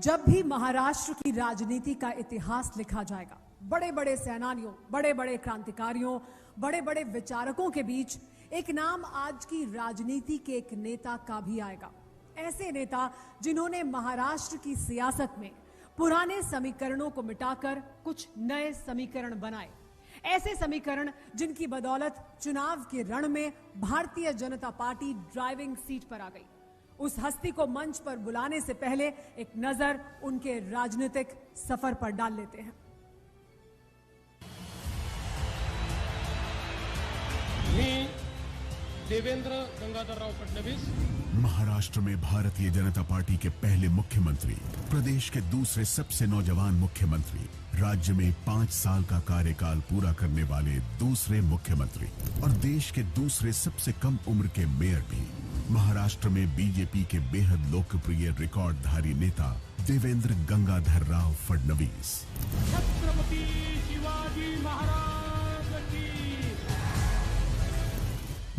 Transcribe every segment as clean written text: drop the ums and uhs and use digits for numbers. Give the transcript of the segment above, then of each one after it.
जब भी महाराष्ट्र की राजनीति का इतिहास लिखा जाएगा, बड़े बड़े सेनानियों, बड़े बड़े क्रांतिकारियों, बड़े बड़े विचारकों के बीच एक नाम आज की राजनीति के एक नेता का भी आएगा। ऐसे नेता जिन्होंने महाराष्ट्र की सियासत में पुराने समीकरणों को मिटाकर कुछ नए समीकरण बनाए। ऐसे समीकरण जिनकी बदौलत चुनाव के रण में Bharatiya Janata party driving seat पर आ गई। उस हस्ती को मंच पर बुलाने से पहले एक नजर उनके राजनीतिक सफर पर डाल लेते हैं। देवेंद्र गंगाधरराव फडणवीस महाराष्ट्र में भारतीय जनता पार्टी के पहले मुख्यमंत्री, प्रदेश के दूसरे सबसे नौजवान मुख्यमंत्री, राज्य में 5 साल का कार्यकाल पूरा करने वाले दूसरे मुख्यमंत्री और देश के दूसरे सबसे कम उम्र के मेयर भी। महाराष्ट्र में बीजेपी के बेहद लोकप्रिय रिकॉर्डधारी नेता देवेंद्र गंगाधरराव फडणवीस। छत्रपति शिवाजी महाराज की।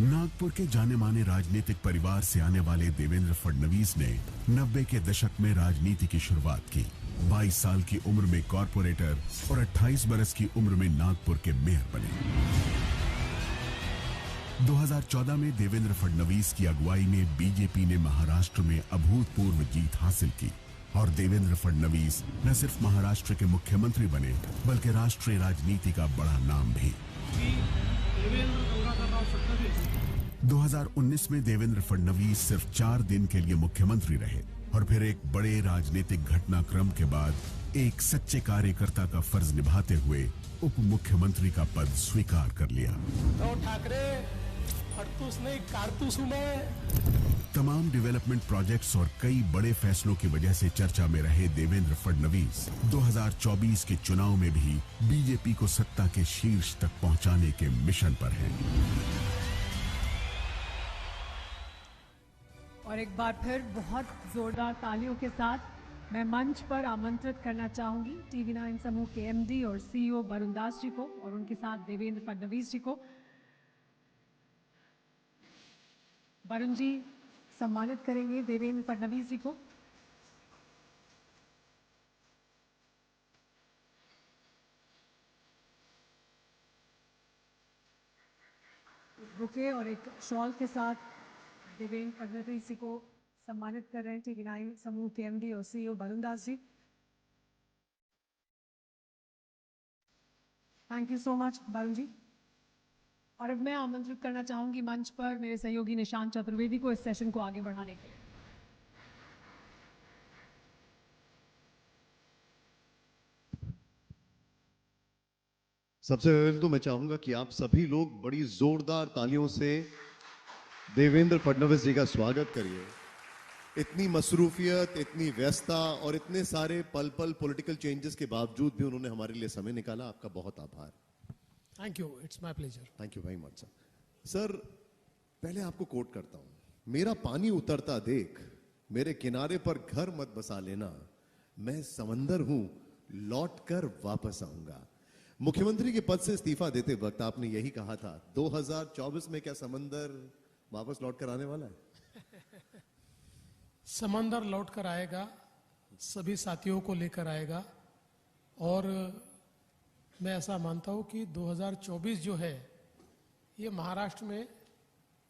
नागपुर के जाने माने राजनीतिक परिवार से आने वाले देवेंद्र फडणवीस ने 90 के दशक में राजनीति की शुरुआत की। 22 साल की उम्र में कॉर्पोरेटर और 28 बरस की उम्र में नागपुर के मेयर बने। 2014 में देवेंद्र फडणवीस की अगुवाई में बीजेपी ने महाराष्ट्र में अभूतपूर्व जीत हासिल की और देवेंद्र फडणवीस न सिर्फ महाराष्ट्र के मुख्यमंत्री बने बल्कि राष्ट्रीय राजनीति का बड़ा नाम भी। 2019 में देवेंद्र फडणवीस सिर्फ 4 दिन के लिए मुख्यमंत्री रहे और फिर एक बड़े राजनीतिक घटनाक्रम के बाद एक सच्चे कार्यकर्ता का फर्ज निभाते हुए उप मुख्यमंत्री का पद स्वीकार कर लिया। तो ठाकरे फटतूस नहीं कारतूस हूं मैं। तमाम डेवलपमेंट प्रोजेक्ट्स और कई बड़े फैसलों की वजह से चर्चा में रहे देवेंद्र फडणवीस 2024 के चुनाव में भी बीजेपी को सत्ता के शीर्ष तक पहुंचाने के मिशन पर हैं। और एक बार फिर बहुत जोरदार तालियों के साथ मैं मंच पर आमंत्रित करना चाहूंगी TV9 समूह के MD और CEO वरुण दास जी को और उनके साथ देवेंद्र फडणवीस जी को। वरुण जी सम्मानित करेंगे देवेंद्र फडणवीस जी को। बुके और एक शॉल के साथ देवेंद्र फडणवीस जी को सम्मानित कर रहे हैं TV9 समूह के MD और CEO Varun Das ji. Thank you so much Varun ji. और अब मैं आमंत्रित करना चाहूंगी मंच पर मेरे सहयोगी निशांत चतुर्वेदी को इस सेशन को आगे बढ़ाने के लिए। सबसे पहले तो मैं चाहूंगा कि आप सभी लोग बड़ी जोरदार तालियों से देवेंद्र फडणवीस जी का स्वागत करिए। इतनी मसरूफियत, इतनी व्यस्तता और इतने सारे पल पल पॉलिटिकल चेंजेस के बावजूद भी उन्होंने हमारे लिए समय निकाला। आपका बहुत आभार। Thank you, it's my pleasure. Thank you very much sir. Sir, पहले आपको कोट करता हूं। मेरा पानी उतरता देख, मेरे किनारे पर घर मत बसा लेना, मैं समंदर हूं, लौट कर वापस आऊंगा। मुख्यमंत्री के पद से इस्तीफा देते वक्त आपने यही कहा था। 2024 में क्या समंदर वापस लौट कर आने वाला है? समंदर लौट कर आएगा, सभी साथियों को लेकर आएगा और मैं ऐसा मानता हूं कि 2024 जो है ये महाराष्ट्र में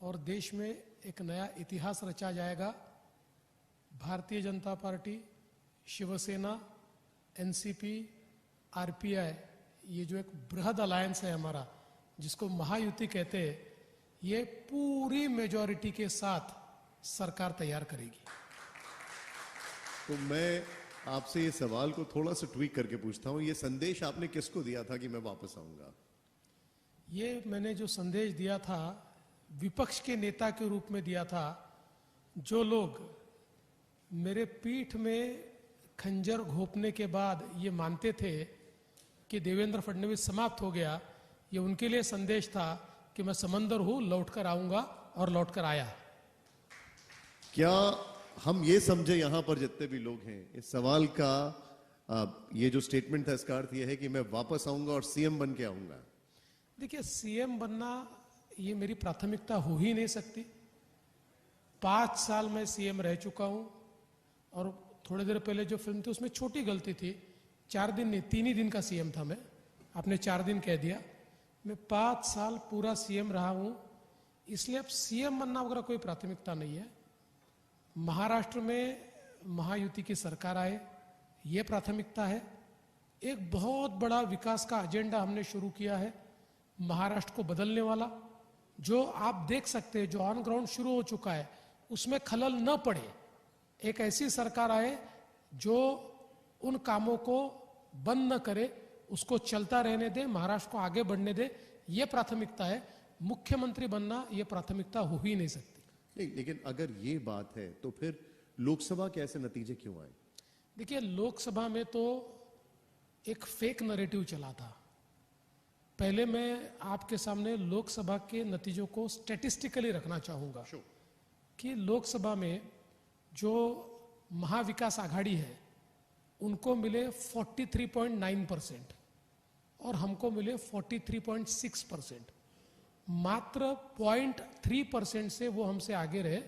और देश में एक नया इतिहास रचा जाएगा। Bharatiya Janata party, Shiv Sena, NCP, RPI, ये जो एक बृहद अलायंस है हमारा, जिसको महायुति कहते हैं, ये पूरी मेजॉरिटी के साथ सरकार तैयार करेगी। तो मैं आपसे ये सवाल को थोड़ा सा ट्वीक करके पूछता हूं, ये संदेश आपने किसको दिया था कि मैं वापस आऊंगा? ये मैंने जो संदेश दिया था विपक्ष के नेता के रूप में दिया था। जो लोग मेरे पीठ में खंजर घोंपने के बाद ये मानते थे कि देवेंद्र फडणवीस समाप्त हो गया, ये उनके लिए संदेश था कि मैं समंदर हूं, लौट कर आऊंगा और लौट कर आया। क्या हम ये समझे यहां पर जितने भी लोग हैं, इस सवाल का ये जो स्टेटमेंट था इसका अर्थ ये है कि मैं वापस आऊंगा और सीएम बन के आऊंगा? देखिए, सीएम बनना ये मेरी प्राथमिकता हो ही नहीं सकती। 5 साल मैं सीएम रह चुका हूं और थोड़ी देर पहले जो फिल्म थी उसमें छोटी गलती थी, 4 दिन नहीं 3 ही दिन का सीएम था मैं, आपने 4 दिन कह दिया। मैं 5 साल पूरा सीएम रहा हूं, इसलिए अब सीएम बनना वगैरह कोई प्राथमिकता नहीं है। महाराष्ट्र में महायुति की सरकार आए, ये प्राथमिकता है। एक बहुत बड़ा विकास का एजेंडा हमने शुरू किया है महाराष्ट्र को बदलने वाला, जो आप देख सकते हैं जो ऑन ग्राउंड शुरू हो चुका है, उसमें खलल न पड़े। एक ऐसी सरकार आए जो उन कामों को बंद न करे, उसको चलता रहने दे, महाराष्ट्र को आगे बढ़ने दे, ये प्राथमिकता है। मुख्यमंत्री बनना ये प्राथमिकता हो ही नहीं सकती। नहीं, लेकिन अगर ये बात है तो फिर लोकसभा के ऐसे नतीजे क्यों आए? देखिए, लोकसभा में तो एक फेक नैरेटिव चला था। पहले मैं आपके सामने लोकसभा के नतीजों को स्टैटिस्टिकली रखना चाहूंगा कि लोकसभा में जो महाविकास आघाड़ी है उनको मिले 43.9% और हमको मिले 43.6%। मात्र 0.3% से वो हमसे आगे रहे,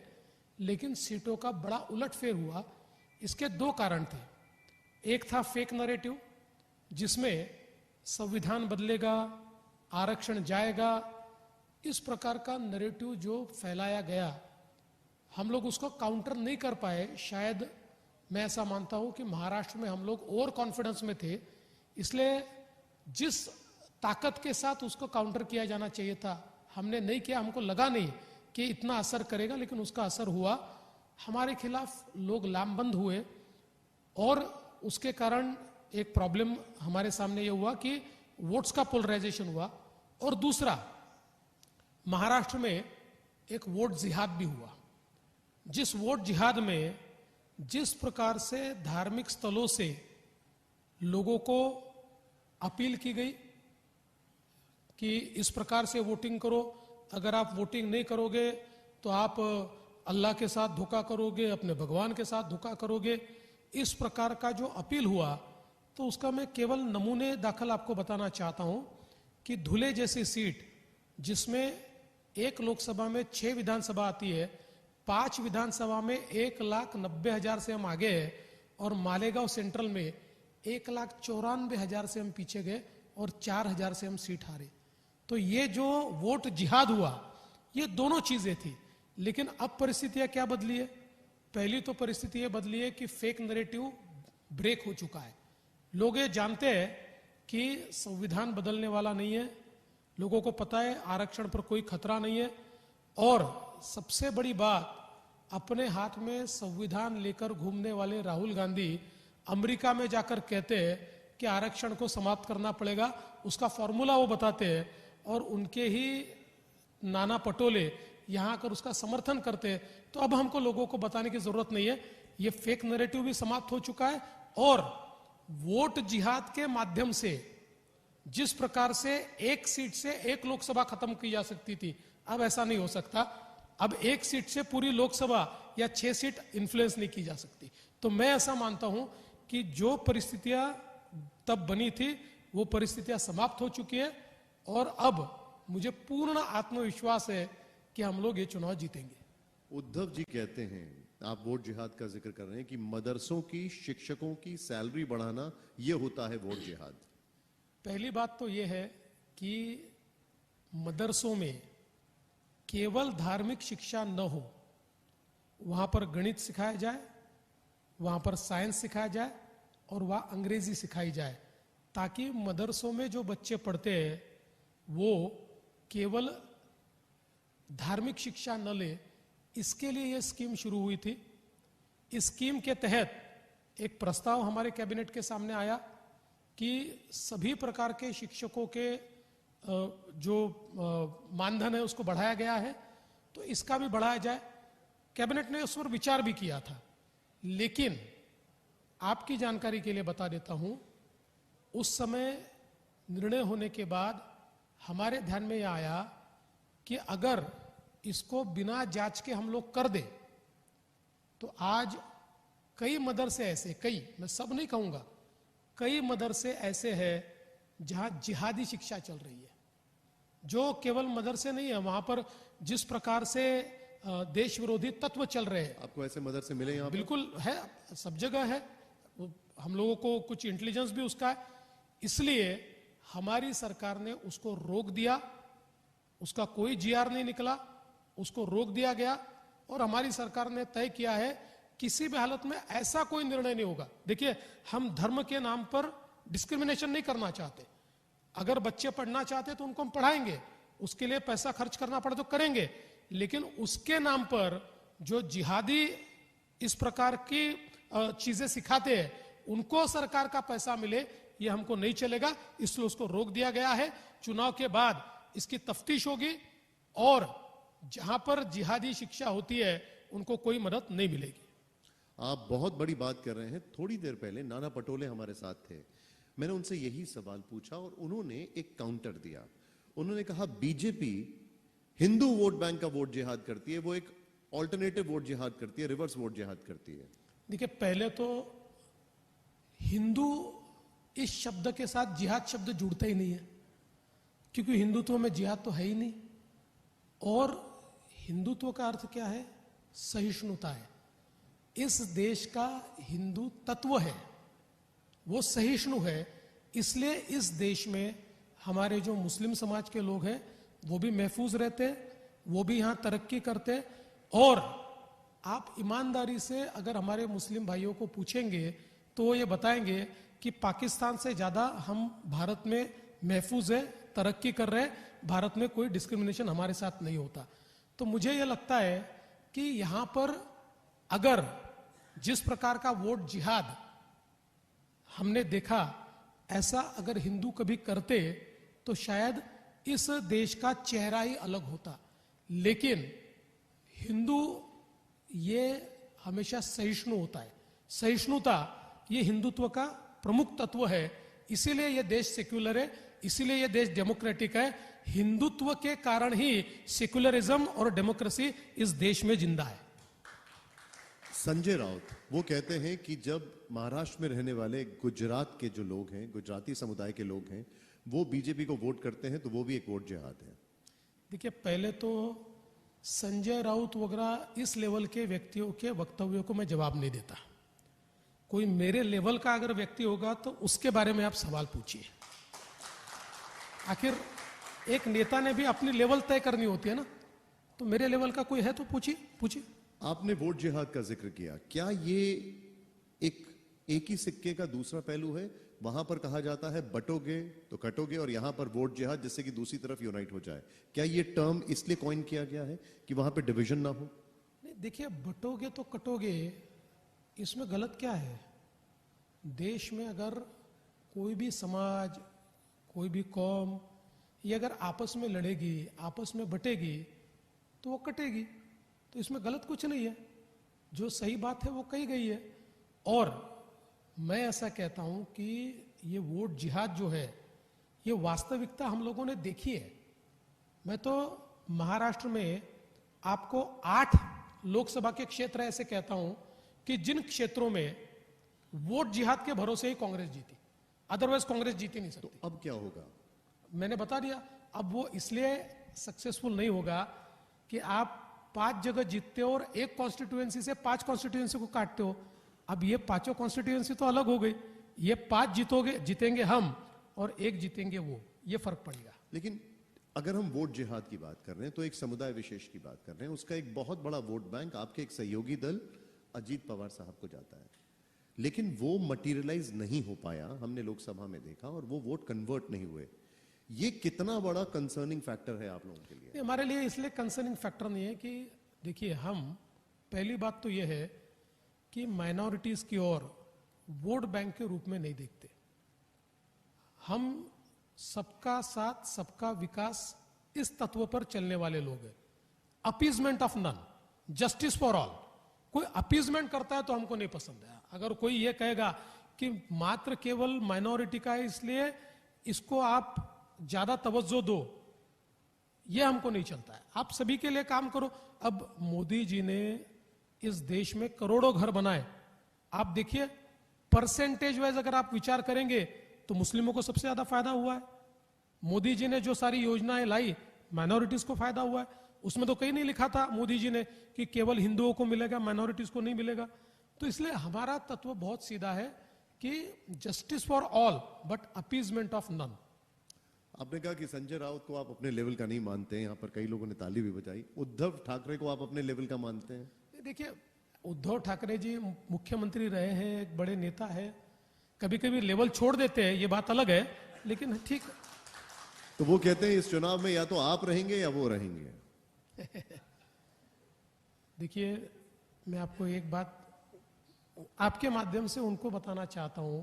लेकिन सीटों का बड़ा उलटफेर हुआ। इसके 2 कारण थे। एक था फेक नैरेटिव, जिसमें संविधान बदलेगा, आरक्षण जाएगा, इस प्रकार का नैरेटिव जो फैलाया गया, हम लोग उसको काउंटर नहीं कर पाए। शायद मैं ऐसा मानता हूं कि महाराष्ट्र में हम लोग ओवर कॉन्फिडेंस में थे, इसलिए जिस ताकत के साथ उसको काउंटर किया जाना चाहिए था हमने नहीं किया। हमको लगा नहीं कि इतना असर करेगा, लेकिन उसका असर हुआ। हमारे खिलाफ लोग लामबंद हुए और उसके कारण एक प्रॉब्लम हमारे सामने ये हुआ कि वोट्स का पोलराइजेशन हुआ। और दूसरा, महाराष्ट्र में एक वोट जिहाद भी हुआ, जिस वोट जिहाद में जिस प्रकार से धार्मिक स्थलों से लोगों को अपील की गई कि इस प्रकार से वोटिंग करो, अगर आप वोटिंग नहीं करोगे तो आप अल्लाह के साथ धोखा करोगे, अपने भगवान के साथ धोखा करोगे, इस प्रकार का जो अपील हुआ, तो उसका मैं केवल नमूने दाखिल आपको बताना चाहता हूं कि धुले जैसी सीट, जिसमें एक लोकसभा में 6 विधानसभा आती है, 5 विधानसभा में 1,90,000 से हम आगे हैं, और मालेगांव सेंट्रल में 1,94,000 से हम पीछे गए और 4,000 से हम सीट हारे। तो ये जो वोट जिहाद हुआ, ये दोनों चीजें थी। लेकिन अब परिस्थितियां क्या बदली है? पहली तो परिस्थिति ये बदली है कि फेक नैरेटिव ब्रेक हो चुका है। लोग ये जानते हैं कि संविधान बदलने वाला नहीं है, लोगों को पता है आरक्षण पर कोई खतरा नहीं है, और सबसे बड़ी बात, अपने हाथ में संविधान लेकर घूमने वाले राहुल गांधी अमेरिका में जाकर कहते हैं कि आरक्षण को समाप्त करना पड़ेगा, उसका फॉर्मूला वो बताते हैं, और उनके ही नाना पटोले यहां आकर उसका समर्थन करते हैं। तो अब हमको लोगों को बताने की जरूरत नहीं है, ये फेक नैरेटिव भी समाप्त हो चुका है। और वोट जिहाद के माध्यम से जिस प्रकार से एक सीट से एक लोकसभा खत्म की जा सकती थी, अब ऐसा नहीं हो सकता। अब एक सीट से पूरी लोकसभा या 6 सीट इन्फ्लुएंस नहीं की जा सकती। तो मैं ऐसा मानता हूं कि जो परिस्थितियां तब बनी थी वो परिस्थितियां समाप्त हो चुकी है, और अब मुझे पूर्ण आत्मविश्वास है कि हम लोग ये चुनाव जीतेंगे। उद्धव जी कहते हैं, आप वोट जिहाद का जिक्र कर रहे हैं, कि मदरसों की शिक्षकों की सैलरी बढ़ाना ये होता है वोट जिहाद। पहली बात तो ये है कि मदरसों में केवल धार्मिक शिक्षा न हो, वहां पर गणित सिखाया जाए, वहां पर साइंस सिखाया जाए, और वहां अंग्रेजी सिखाई जाए, ताकि मदरसों में जो बच्चे पढ़ते हैं वो केवल धार्मिक शिक्षा न ले। इसके लिए यह स्कीम शुरू हुई थी। इस स्कीम के तहत एक प्रस्ताव हमारे कैबिनेट के सामने आया कि सभी प्रकार के शिक्षकों के जो मानधन है उसको बढ़ाया गया है, तो इसका भी बढ़ाया जाए। कैबिनेट ने उस पर विचार भी किया था, लेकिन आपकी जानकारी के लिए बता देता हूं, उस समय निर्णय होने के बाद हमारे ध्यान में यह आया कि अगर इसको बिना जांच के हम लोग कर दे, तो आज कई मदरसे ऐसे, कई, मैं सब नहीं कहूंगा, कई मदरसे ऐसे हैं जहां जिहादी शिक्षा चल रही है। जो केवल मदरसे नहीं है, वहां पर जिस प्रकार से देश विरोधी तत्व चल रहे हैं। आपको ऐसे मदर से मिले यहाँ पे? बिल्कुल है, सब जगह है। हम लोगों को कुछ इंटेलिजेंस भी उसका है, इसलिए हमारी सरकार ने उसको रोक दिया। उसका कोई जीआर नहीं निकला, उसको रोक दिया गया और हमारी सरकार ने तय किया है किसी भी हालत में ऐसा कोई निर्णय नहीं होगा। देखिए, हम धर्म के नाम पर डिस्क्रिमिनेशन नहीं करना चाहते। अगर बच्चे पढ़ना चाहते तो उनको हम पढ़ाएंगे, उसके लिए पैसा खर्च करना पड़े तो करेंगे, लेकिन उसके नाम पर जो जिहादी इस प्रकार की चीजें सिखाते हैं उनको सरकार का पैसा मिले, ये हमको नहीं चलेगा। इसलिए उसको रोक दिया गया है। चुनाव के बाद इसकी तफ्तीश होगी और जहां पर जिहादी शिक्षा होती है उनको कोई मदद नहीं मिलेगी। आप बहुत बड़ी बात कर रहे हैं। थोड़ी देर पहले नाना पटोले हमारे साथ थे, मैंने उनसे यही सवाल पूछा और उन्होंने एक काउंटर दिया। उन्होंने कहा बीजेपी हिंदू वोट बैंक का वोट जिहाद करती है, वो एक ऑल्टरनेटिव वोट जिहाद करती है, रिवर्स वोट जिहाद करती है। देखिए, पहले तो हिंदू इस शब्द के साथ जिहाद शब्द जुड़ता ही नहीं है, क्योंकि हिंदुत्व में जिहाद तो है ही नहीं। और हिंदुत्व का अर्थ क्या है? सहिष्णुता है। इस देश का हिंदू तत्व है, वो सहिष्णु है। इसलिए इस देश में हमारे जो मुस्लिम समाज के लोग हैं वो भी महफूज रहते, वो भी यहाँ तरक्की करते। और आप ईमानदारी से अगर हमारे मुस्लिम भाइयों को पूछेंगे तो वो ये बताएंगे कि पाकिस्तान से ज्यादा हम भारत में महफूज है, तरक्की कर रहे हैं, भारत में कोई डिस्क्रिमिनेशन हमारे साथ नहीं होता। तो मुझे ये लगता है कि यहां पर अगर जिस प्रकार का वोट जिहाद हमने देखा, ऐसा अगर हिंदू कभी करते तो शायद इस देश का चेहरा ही अलग होता। लेकिन हिंदू ये हमेशा सहिष्णु होता है। सहिष्णुता ये हिंदुत्व का प्रमुख तत्व है। इसीलिए ये देश सेक्युलर है, इसीलिए ये देश डेमोक्रेटिक है। हिंदुत्व के कारण ही सेक्युलरिज्म और डेमोक्रेसी इस देश में जिंदा है। संजय राउत वो कहते हैं कि जब महाराष्ट्र में रहने वाले गुजरात के जो लोग हैं, गुजराती समुदाय के लोग हैं, वो बीजेपी को वोट करते हैं तो वो भी एक वोट जिहाद है। देखिए, पहले तो संजय राउत वगैरह इस लेवल के व्यक्तियों के वक्तव्यों को मैं जवाब नहीं देता। कोई मेरे लेवल का अगर व्यक्ति होगा तो उसके बारे में आप सवाल पूछिए। आखिर एक नेता ने भी अपनी लेवल तय करनी होती है ना, तो मेरे लेवल का कोई है तो पूछिए। आपने वोट जिहाद का जिक्र किया, क्या ये एक ही सिक्के का दूसरा पहलू है? वहां पर कहा जाता है बटोगे तो कटोगे, और यहां पर वोट जिहाद जिससे कि दूसरी तरफ यूनाइट हो जाए। क्या ये टर्म इसलिए कॉइन किया गया है कि वहां पे डिवीजन ना हो? नहीं, देखिए, बटोगे तो कटोगे, इसमें गलत क्या है? देश में अगर कोई भी समाज, कोई भी कौम ये अगर आपस में लड़ेगी, आपस में बटेगी तो वो कटेगी। तो इसमें गलत कुछ नहीं है। जो सही बात है वो कही गई है। और मैं ऐसा कहता हूं कि ये वोट जिहाद जो है ये वास्तविकता हम लोगों ने देखी है। मैं तो महाराष्ट्र में आपको 8 लोकसभा के क्षेत्र ऐसे कहता हूं कि जिन क्षेत्रों में वोट जिहाद के भरोसे ही कांग्रेस जीती, अदरवाइज कांग्रेस जीती नहीं सकती। तो अब क्या होगा? मैंने बता दिया। अब वो इसलिए सक्सेसफुल नहीं होगा कि आप 5 जगह जीतते हो और एक कॉन्स्टिट्यूएंसी से 5 कॉन्स्टिट्यूएंसी को काटते हो। अब ये 5 कॉन्स्टिट्यूएंसी तो अलग हो गई। ये 5 जीतेंगे हम और 1 जीतेंगे वो, ये फर्क पड़ेगा। लेकिन अगर हम वोट जिहाद की बात कर रहे हैं तो एक समुदाय विशेष की बात कर रहे हैं, उसका एक बहुत बड़ा वोट बैंक आपके एक सहयोगी दल अजीत पवार साहब को जाता है, लेकिन वो मटीरियलाइज नहीं हो पाया। हमने लोकसभा में देखा और वो वोट कन्वर्ट नहीं हुए। ये कितना बड़ा कंसर्निंग फैक्टर है आप लोगों के लिए? हमारे लिए इसलिए कंसर्निंग फैक्टर नहीं है कि देखिए, हम पहली बात तो यह है कि माइनॉरिटीज की ओर वोट बैंक के रूप में नहीं देखते। हम सबका साथ सबका विकास इस तत्व पर चलने वाले लोग हैं। Appeasement of none, justice for all. कोई अपीजमेंट करता है तो हमको नहीं पसंद है। अगर कोई ये कहेगा कि मात्र केवल माइनॉरिटी का है इसलिए इसको आप ज्यादा तवज्जो दो, ये हमको नहीं चलता है। आप सभी के लिए काम करो। अब मोदी जी ने इस देश में करोड़ों घर बनाए। आप देखिए, परसेंटेज वाइज अगर आप विचार करेंगे तो मुस्लिमों को सबसे ज्यादा फायदा हुआ है। मोदी जी ने जो सारी योजनाएं लाई, माइनॉरिटीज को फायदा हुआ है। उसमें तो कहीं नहीं लिखा था मोदी जी ने कि केवल हिंदुओं को मिलेगा, माइनॉरिटीज को नहीं मिलेगा। तो इसलिए हमारा तत्व बहुत सीधा है कि justice for all but appeasement of none. आपने कहा कि संजय राउत को आप अपने लेवल का नहीं मानते हैं, यहाँ पर कई लोगों ने ताली भी बजाई। उद्धव ठाकरे को आप अपने लेवल का मानते हैं? देखिए, उद्धव ठाकरे जी मुख्यमंत्री रहे हैं, एक बड़े नेता है, कभी कभी लेवल छोड़ देते हैं, ये बात अलग है, लेकिन ठीक। तो वो कहते हैं इस चुनाव में या तो आप रहेंगे या वो रहेंगे। देखिए, मैं आपको एक बात आपके माध्यम से उनको बताना चाहता हूं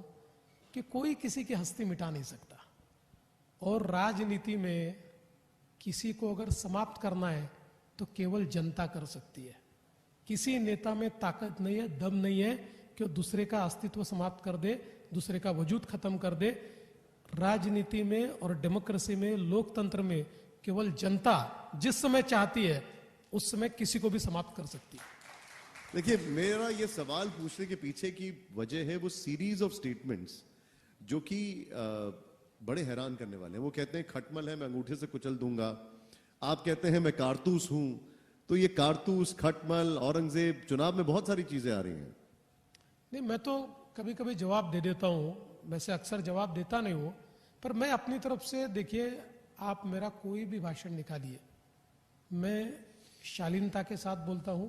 कि कोई किसी की हस्ती मिटा नहीं सकता, और राजनीति में किसी को अगर समाप्त करना है तो केवल जनता कर सकती है। किसी नेता में ताकत नहीं है, दम नहीं है कि वो दूसरे का अस्तित्व समाप्त कर दे, दूसरे का वजूद खत्म कर दे। राजनीति में और डेमोक्रेसी में, लोकतंत्र में केवल जनता जिस समय चाहती है उस समय किसी को भी समाप्त कर सकती है। देखिए, मेरा ये सवाल पूछने के पीछे की वजह है वो सीरीज ऑफ स्टेटमेंट्स जो कि बड़े हैरान करने वाले हैं। वो कहते हैं खटमल है, मैं अंगूठे से कुचल दूंगा। आप कहते हैं मैं कारतूस हूं। तो ये कारतूस, खटमल, औरंगजेब, चुनाव में बहुत सारी चीजें आ रही हैं। नहीं, मैं तो कभी कभी जवाब दे देता हूं, वैसे अक्सर जवाब देता नहीं हूं, पर मैं अपनी तरफ से, देखिए, आप मेरा कोई भी भाषण निकालिए, मैं शालीनता के साथ बोलता हूं,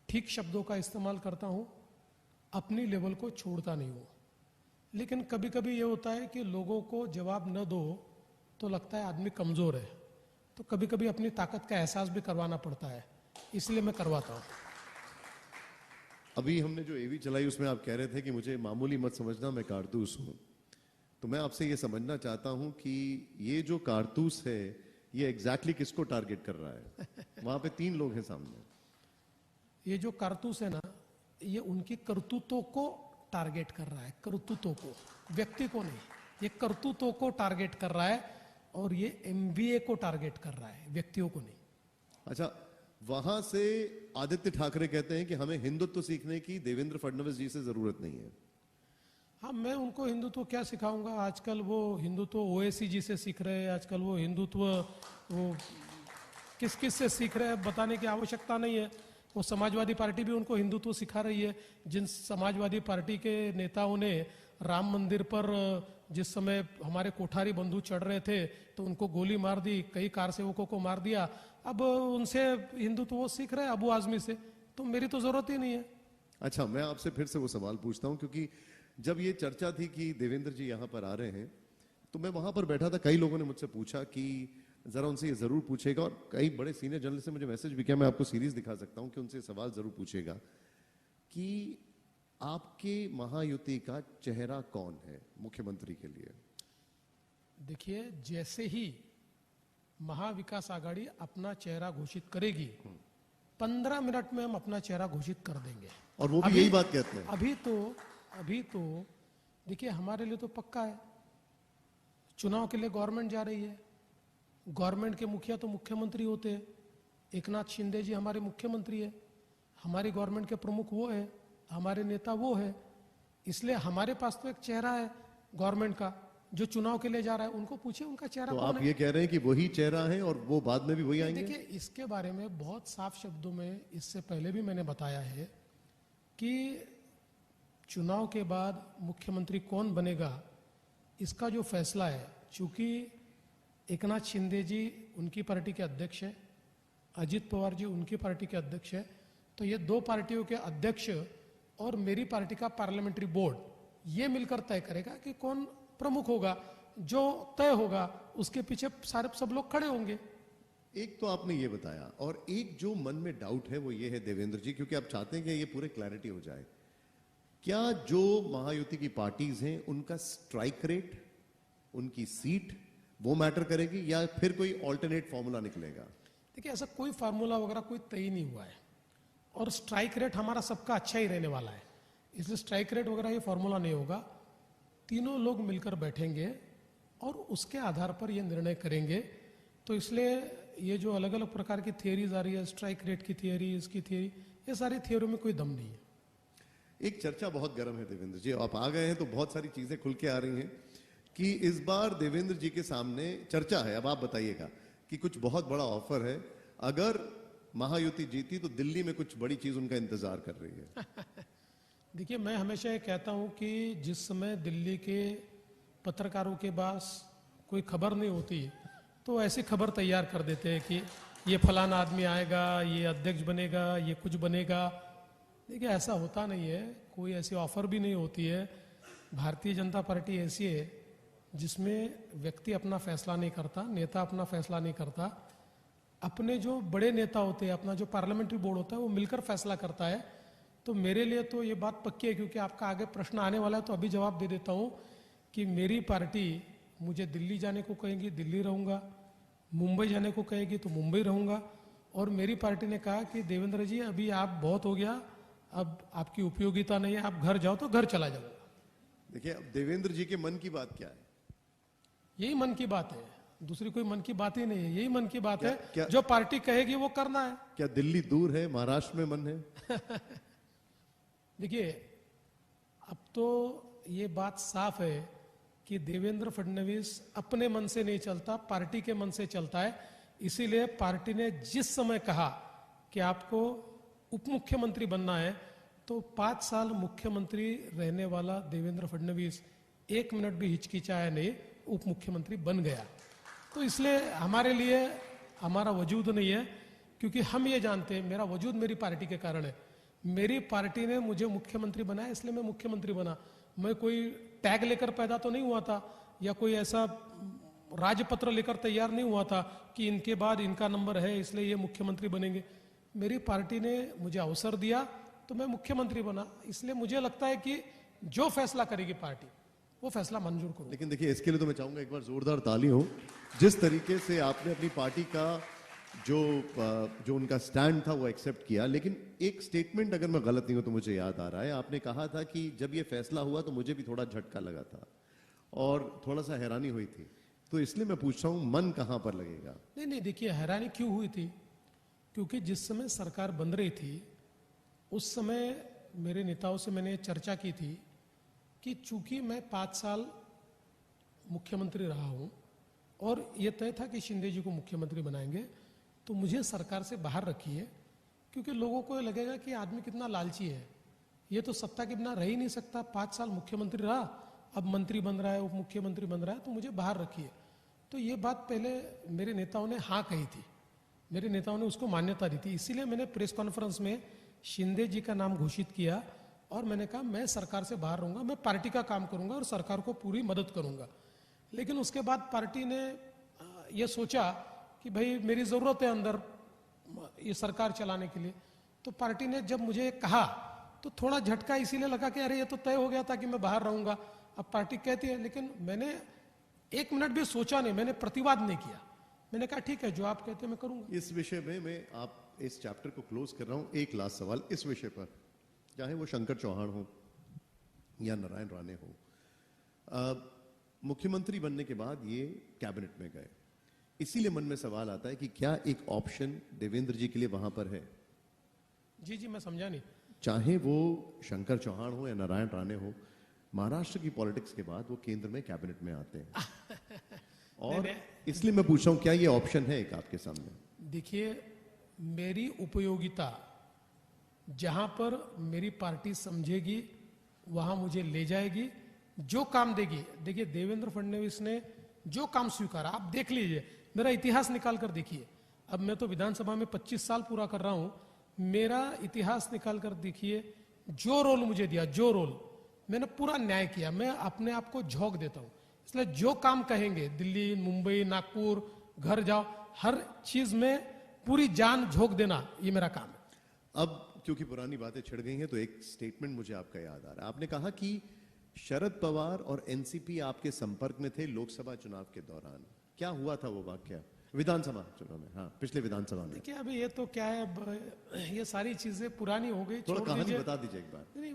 ठीक शब्दों का इस्तेमाल करता हूं, अपनी लेवल को छोड़ता नहीं हूं। लेकिन कभी कभी ये होता है कि लोगों को जवाब न दो तो लगता है आदमी कमजोर है, तो कभी कभी अपनी ताकत का एहसास भी करवाना पड़ता है, इसलिए मैं करवाता हूं। अभी हमने जो एवी चलाई उसमें आप कह रहे थे कि मुझे मामूली मत समझना, मैं कारतूस हूं। तो मैं आपसे ये समझना चाहता हूं कि ये जो कारतूस है ये एग्जैक्टली किसको टारगेट कर रहा है? वहां पे 3 लोग हैं सामने। ये जो कारतूस है ना, ये उनकी करतूतों को टारगेट कर रहा है, करतूतों को, व्यक्ति को नहीं। ये करतूतों को टारगेट कर रहा है और ये एमबीए को टारगेट कर रहा है, व्यक्तियों को नहीं। अच्छा, वहां से आदित्य ठाकरे कहते हैं कि हमें हिंदुत्व सीखने की देवेंद्र फडणवीस जी से जरूरत नहीं है। हाँ, मैं उनको हिंदुत्व क्या सिखाऊंगा? आजकल वो हिंदुत्व ओवैसी जी से सीख रहे हैं, आजकल वो हिंदुत्व वो किस किस से सीख रहे हैं बताने की आवश्यकता नहीं है। वो समाजवादी पार्टी भी उनको हिंदुत्व सिखा रही है। जिन समाजवादी पार्टी के नेताओं ने राम मंदिर पर जिस समय हमारे कोठारी बंधु चढ़ रहे थे तो उनको गोली मार दी, कई कार सेवकों को मार दिया, अब उनसे हिंदुत्व वो सीख रहे हैं अबू आजमी से, तो मेरी तो जरूरत ही नहीं है। अच्छा, मैं आपसे फिर से वो सवाल पूछता हूं, क्योंकि जब ये चर्चा थी कि देवेंद्र जी यहां पर आ रहे हैं तो मैं वहां पर बैठा था, कई लोगों ने मुझसे पूछा कि जरा उनसे ये जरूर पूछेगा, और कई बड़े सीनियर जर्नलिस्ट ने मुझे मैसेज भी किया, मैं आपको सीरीज दिखा सकता हूं कि उनसे सवाल जरूर पूछेगा कि आपके महायुति का चेहरा कौन है मुख्यमंत्री के लिए? देखिए, जैसे ही महाविकास आघाड़ी अपना चेहरा घोषित करेगी 15 मिनट में हम अपना चेहरा घोषित कर देंगे। और वो भी यही बात कहते हैं। अभी तो देखिए, हमारे लिए तो पक्का है, चुनाव के लिए गवर्नमेंट जा रही है, गवर्नमेंट के मुखिया तो मुख्यमंत्री होते हैं, एकनाथ शिंदे जी हमारे मुख्यमंत्री है, हमारी गवर्नमेंट के प्रमुख वो है, हमारे नेता वो है, इसलिए हमारे पास तो एक चेहरा है गवर्नमेंट का जो चुनाव के लिए जा रहा है। उनको पूछिए उनका चेहरा तो कौन आप है? ये कह रहे हैं कि वही चेहरा है और वो बाद में भी वही आएंगे? देखिए, इसके बारे में बहुत साफ शब्दों में इससे पहले भी मैंने बताया है कि चुनाव के बाद मुख्यमंत्री कौन बनेगा इसका जो फैसला है, चूंकि एकनाथ शिंदे जी उनकी पार्टी के अध्यक्ष है, अजित पवार जी उनकी पार्टी के अध्यक्ष है, तो ये 2 पार्टियों के अध्यक्ष और मेरी पार्टी का पार्लियामेंट्री बोर्ड ये मिलकर तय करेगा कि कौन प्रमुख होगा। जो तय होगा उसके पीछे सब लोग खड़े होंगे। एक तो आपने ये बताया, और एक जो मन में डाउट है वो ये है देवेंद्र जी, क्योंकि आप चाहते हैं कि ये पूरे क्लैरिटी हो जाए, क्या जो महायुति की पार्टीज हैं उनका स्ट्राइक रेट, उनकी सीट वो मैटर करेगी या फिर कोई ऑल्टरनेट फॉर्मूला निकलेगा? देखिए, ऐसा कोई फार्मूला वगैरह कोई तय नहीं हुआ है, और स्ट्राइक रेट हमारा सबका अच्छा ही रहने वाला है, इसलिए स्ट्राइक रेट वगैरह ये फार्मूला नहीं होगा। तीनों लोग मिलकर बैठेंगे और उसके आधार पर ये निर्णय करेंगे। तो इसलिए ये जो अलग अलग प्रकार की थियरीज आ रही है, स्ट्राइक रेट की थियरी, इसकी थियरी, ये सारी थियरी में कोई दम नहीं है। एक चर्चा बहुत गर्म है देवेंद्र जी, आप आ गए हैं तो बहुत सारी चीजें खुल के आ रही हैं कि इस बार देवेंद्र जी के सामने चर्चा है, अब आप बताइएगा कि कुछ बहुत बड़ा ऑफर है, अगर महायुति जीती तो दिल्ली में कुछ बड़ी चीज उनका इंतजार कर रही है। देखिए, मैं हमेशा ये कहता हूं कि जिस समय दिल्ली के पत्रकारों के पास कोई खबर नहीं होती तो ऐसी खबर तैयार कर देते हैं कि ये फलाना आदमी आएगा, ये अध्यक्ष बनेगा, ये कुछ बनेगा। देखिए, ऐसा होता नहीं है, कोई ऐसी ऑफर भी नहीं होती है। भारतीय जनता पार्टी ऐसी है जिसमें व्यक्ति अपना फैसला नहीं करता, नेता अपना फैसला नहीं करता, अपने जो बड़े नेता होते हैं, अपना जो पार्लियामेंट्री बोर्ड होता है वो मिलकर फैसला करता है। तो मेरे लिए तो ये बात पक्की है, क्योंकि आपका आगे प्रश्न आने वाला है तो अभी जवाब दे देता हूं कि मेरी पार्टी मुझे दिल्ली जाने को कहेगी, दिल्ली रहूंगा, मुंबई जाने को कहेगी तो मुंबई रहूंगा। और मेरी पार्टी ने कहा कि देवेंद्र जी अभी आप बहुत हो गया, अब आपकी उपयोगिता नहीं है, आप घर जाओ, तो घर चला जाऊंगा। देखिए, अब देवेंद्र जी के मन की बात क्या है? यही मन की बात है, दूसरी कोई मन की बात ही नहीं है, यही मन की बात है। क्या- जो पार्टी कहेगी वो करना है। क्या दिल्ली दूर है, महाराष्ट्र में मन है? देखिए, अब तो ये बात साफ है कि देवेंद्र फडणवीस अपने मन से नहीं चलता, पार्टी के मन से चलता है। इसीलिए पार्टी ने जिस समय कहा कि आपको उप मुख्यमंत्री बनना है, तो 5 साल मुख्यमंत्री रहने वाला देवेंद्र फडणवीस 1 मिनट भी हिचकिचाया नहीं, उप मुख्यमंत्री बन गया। तो इसलिए हमारे लिए हमारा वजूद नहीं है, क्योंकि हम ये जानते हैं मेरा वजूद मेरी पार्टी के कारण है। मेरी पार्टी ने मुझे मुख्यमंत्री बनाया, इसलिए मैं मुख्यमंत्री बना। मैं कोई टैग लेकर पैदा तो नहीं हुआ था, या कोई ऐसा राजपत्र लेकर तैयार नहीं हुआ था कि इनके बाद इनका नंबर है इसलिए ये मुख्यमंत्री बनेंगे। मेरी पार्टी ने मुझे अवसर दिया तो मैं मुख्यमंत्री बना। इसलिए मुझे लगता है कि जो फैसला करेगी पार्टी वो फैसला मंजूर करूं। लेकिन देखिए, इसके लिए तो मैं चाहूंगा एक बार जोरदार ताली हो। जिस तरीके से आपने अपनी पार्टी का जो उनका स्टैंड था वो एक्सेप्ट किया। लेकिन एक स्टेटमेंट, अगर मैं गलत नहीं हूं तो मुझे याद आ रहा है, आपने कहा था कि जब ये फैसला हुआ तो मुझे भी थोड़ा झटका लगा था और थोड़ा सा हैरानी हुई थी। तो इसलिए मैं पूछ रहा हूं, मन कहां पर लगेगा? नहीं, देखिए, हैरानी क्यों हुई थी, क्योंकि जिस समय सरकार बन रही थी उस समय मेरे नेताओं से मैंने चर्चा की थी कि चूंकि मैं 5 साल मुख्यमंत्री रहा हूं और ये तय था कि शिंदे जी को मुख्यमंत्री बनाएंगे, तो मुझे सरकार से बाहर रखिए, क्योंकि लोगों को ये लगेगा कि आदमी कितना लालची है, ये तो सत्ता के बिना रह ही नहीं सकता। 5 साल मुख्यमंत्री रहा, अब मंत्री बन रहा है, उप मुख्यमंत्री बन रहा है, तो मुझे बाहर रखिए। तो ये बात पहले मेरे नेताओं ने हाँ कही थी, मेरे नेताओं ने उसको मान्यता दी थी। इसीलिए मैंने प्रेस कॉन्फ्रेंस में शिंदे जी का नाम घोषित किया और मैंने कहा मैं सरकार से बाहर रहूंगा, मैं पार्टी का काम करूंगा और सरकार को पूरी मदद करूंगा। लेकिन उसके बाद पार्टी ने ये सोचा कि भाई मेरी जरूरत है अंदर ये सरकार चलाने के लिए, तो पार्टी ने जब मुझे कहा तो थोड़ा झटका इसीलिए लगा कि अरे ये तो तय हो गया था कि मैं बाहर रहूंगा, अब पार्टी कहती है। लेकिन मैंने 1 मिनट भी सोचा नहीं, मैंने प्रतिवाद नहीं किया, मैंने कहा ठीक है जो आप कहते हैं मैं करूंगा। इस विषय में मैं आप इस चैप्टर को क्लोज कर रहा हूं। एक लास्ट सवाल इस विषय पर, चाहे वो शंकर चौहान हो या नारायण राणे हो, मुख्यमंत्री बनने के बाद ये कैबिनेट में गए, इसीलिए मन में सवाल आता है कि क्या एक ऑप्शन देवेंद्र जी के लिए वहां पर है? जी मैं समझा नहीं। चाहे वो शंकर चौहान हो या नारायण राणे हो, महाराष्ट्र की पॉलिटिक्स के बाद वो केंद्र में कैबिनेट में आते हैं और इसलिए मैं पूछ रहा हूं क्या ये ऑप्शन है एक आपके सामने? देखिए, मेरी उपयोगिता जहां पर मेरी पार्टी समझेगी वहां मुझे ले जाएगी, जो काम देगी। देखिए, देवेंद्र फडणवीस ने जो काम स्वीकारा, आप देख लीजिए, मेरा इतिहास निकाल कर देखिए। अब मैं तो विधानसभा में 25 साल पूरा कर रहा हूं, मेरा इतिहास निकाल कर देखिए, जो रोल मुझे दिया, जो रोल मैंने पूरा न्याय किया। मैं अपने आप को झोंक देता हूं, इसलिए जो काम कहेंगे, दिल्ली, मुंबई, नागपुर, घर जाओ, हर चीज में पूरी जान झोंक देना, ये मेरा काम है। अब क्योंकि पुरानी बातें छिड़ गई हैं तो एक स्टेटमेंट मुझे आपका याद आ रहा है। आपने कहा कि शरद पवार और एनसीपी आपके संपर्क में थे लोकसभा चुनाव के दौरान। क्या हुआ था वो वाकया? विधानसभा चुनाव में, हाँ, पिछले विधानसभा में। देखिए, अभी ये तो क्या है, ये सारी चीजें पुरानी हो गई, थोड़ा छोड़ कहानी दीजिए। बता दीजिए एक बार। नहीं,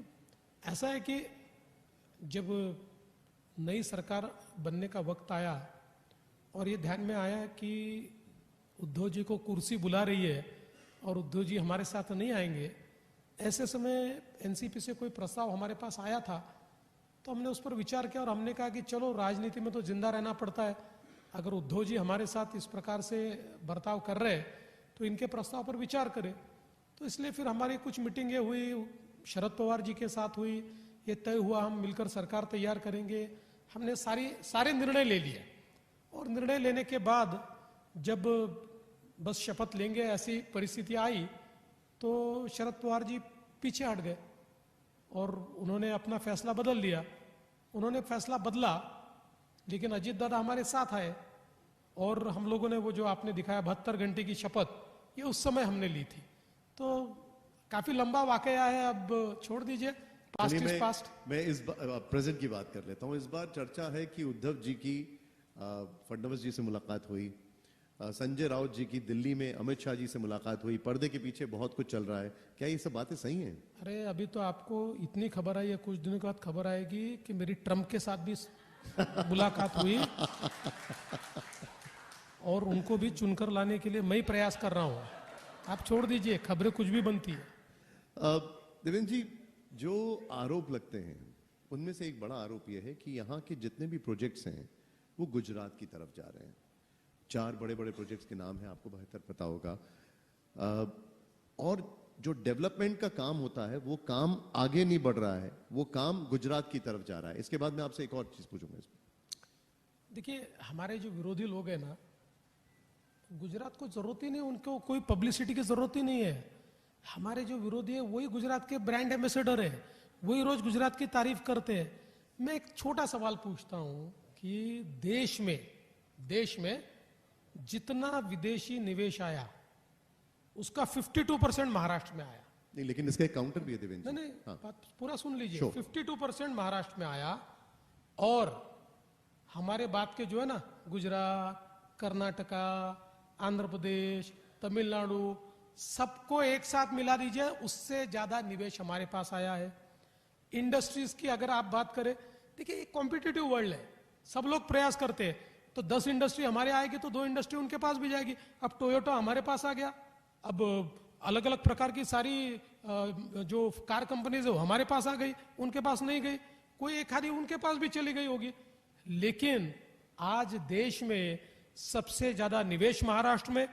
ऐसा है कि जब नई सरकार बनने का वक्त आया और ये ध्यान में आया कि उद्धव जी को कुर्सी बुला रही है और उद्धव जी हमारे साथ नहीं आएंगे, ऐसे समय एनसीपी से कोई प्रस्ताव हमारे पास आया था, तो हमने उस पर विचार किया और हमने कहा कि चलो राजनीति में तो जिंदा रहना पड़ता है, अगर उद्धव जी हमारे साथ इस प्रकार से बर्ताव कर रहे तो इनके प्रस्ताव पर विचार करें। तो इसलिए फिर हमारी कुछ मीटिंगें हुई, शरद पवार जी के साथ हुई, ये तय हुआ हम मिलकर सरकार तैयार करेंगे। हमने सारे निर्णय ले लिए और निर्णय लेने के बाद जब बस शपथ लेंगे ऐसी परिस्थिति आई तो शरद पवार जी पीछे हट गए और उन्होंने अपना फैसला बदल लिया। उन्होंने फैसला बदला लेकिन अजीत दादा हमारे साथ आए और हम लोगों ने वो जो आपने दिखाया 72 घंटे की शपथ, ये उस समय हमने ली थी। तो काफी लंबा वाकया है, अब छोड़ दीजिए, पास्ट इज पास्ट। मैं इस प्रेजेंट की बात कर लेता हूं। इस बार चर्चा है कि उद्धव जी की फडणवीस जी से मुलाकात हुई, संजय राउत जी की दिल्ली में अमित शाह जी से मुलाकात हुई, पर्दे के पीछे बहुत कुछ चल रहा है, क्या ये सब बातें सही हैं? अरे अभी तो आपको इतनी खबर आई है, कुछ दिनों के बाद खबर आएगी कि मेरी ट्रम्प के साथ भी मुलाकात हुई और उनको भी चुनकर लाने के लिए मैं ही प्रयास कर रहा हूं। आप छोड़ दीजिए, खबरें कुछ भी बनती है। देवेंद्र जी, जो आरोप लगते हैं उनमें से एक बड़ा आरोप यह है कि यहाँ के जितने भी प्रोजेक्ट्स हैं वो गुजरात की तरफ जा रहे हैं। 4 बड़े बड़े प्रोजेक्ट्स के नाम है, आपको बेहतर पता होगा। और जो डेवलपमेंट का काम होता है वो काम आगे नहीं बढ़ रहा है, वो काम गुजरात की तरफ जा रहा है। इसके बाद मैं आपसे एक और चीज पूछूंगा इसमें। देखिए, हमारे जो विरोधी लोग हैं ना, गुजरात को जरूरत ही नहीं, उनको कोई पब्लिसिटी की जरूरत ही नहीं है। हमारे जो विरोधी है वही गुजरात के ब्रांड एम्बेसडर है, वही रोज गुजरात की तारीफ करते हैं। मैं एक छोटा सवाल पूछता हूं कि देश में जितना विदेशी निवेश आया उसका 52% महाराष्ट्र में आया। नहीं, लेकिन इसका एक काउंटर भी है देवेंद्र। नहीं, हाँ। बात पूरा सुन लीजिए। Sure. 52% महाराष्ट्र में आया और हमारे बात के जो है ना, गुजरात, कर्नाटका, आंध्र प्रदेश, तमिलनाडु, सबको एक साथ मिला दीजिए, उससे ज्यादा निवेश हमारे पास आया है। इंडस्ट्रीज की अगर आप बात करें, देखिए कॉम्पिटिटिव वर्ल्ड है, सब लोग प्रयास करते हैं। तो 10 इंडस्ट्री हमारे आएगी तो 2 इंडस्ट्री उनके पास भी जाएगी। अब टोयोटा हमारे पास आ गया, अब अलग अलग प्रकार की सारी जो कार कंपनीज है वो हमारे पास आ गई, उनके पास नहीं गई, कोई एक आधी उनके पास भी चली गई होगी। लेकिन आज देश में सबसे ज्यादा निवेश महाराष्ट्र में,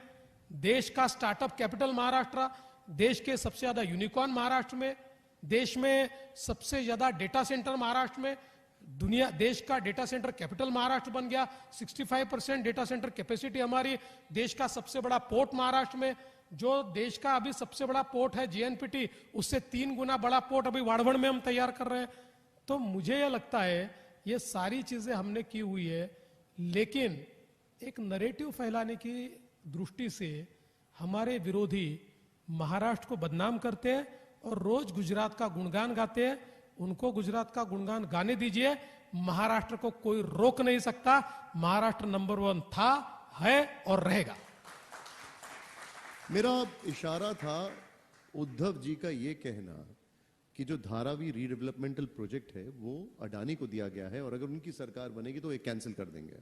देश का स्टार्टअप कैपिटल महाराष्ट्र, देश के सबसे ज्यादा यूनिकॉर्न महाराष्ट्र में, देश में सबसे ज्यादा डेटा सेंटर महाराष्ट्र में, देश का डेटा सेंटर कैपिटल महाराष्ट्र बन गया। 65% डेटा सेंटर कैपेसिटी हमारी, देश का सबसे बड़ा पोर्ट महाराष्ट्र में, जो देश का अभी सबसे बड़ा पोर्ट है JNPT, उससे 3 गुना बड़ा पोर्ट अभी वाड़वड़ में हम तैयार कर रहे हैं। तो मुझे यह लगता है ये सारी चीजें हमने की हुई है, लेकिन एक नरेटिव फैलाने की दृष्टि से हमारे विरोधी महाराष्ट्र को बदनाम करते हैं और रोज गुजरात का गुणगान गाते हैं। उनको गुजरात का गुणगान गाने दीजिए, महाराष्ट्र को कोई रोक नहीं सकता। महाराष्ट्र नंबर 1 था, है और रहेगा। मेरा इशारा था उद्धव जी का ये कहना कि जो धारावी रीडेवलपमेंटल प्रोजेक्ट है वो अडानी को दिया गया है और अगर उनकी सरकार बनेगी तो ये कैंसिल कर देंगे।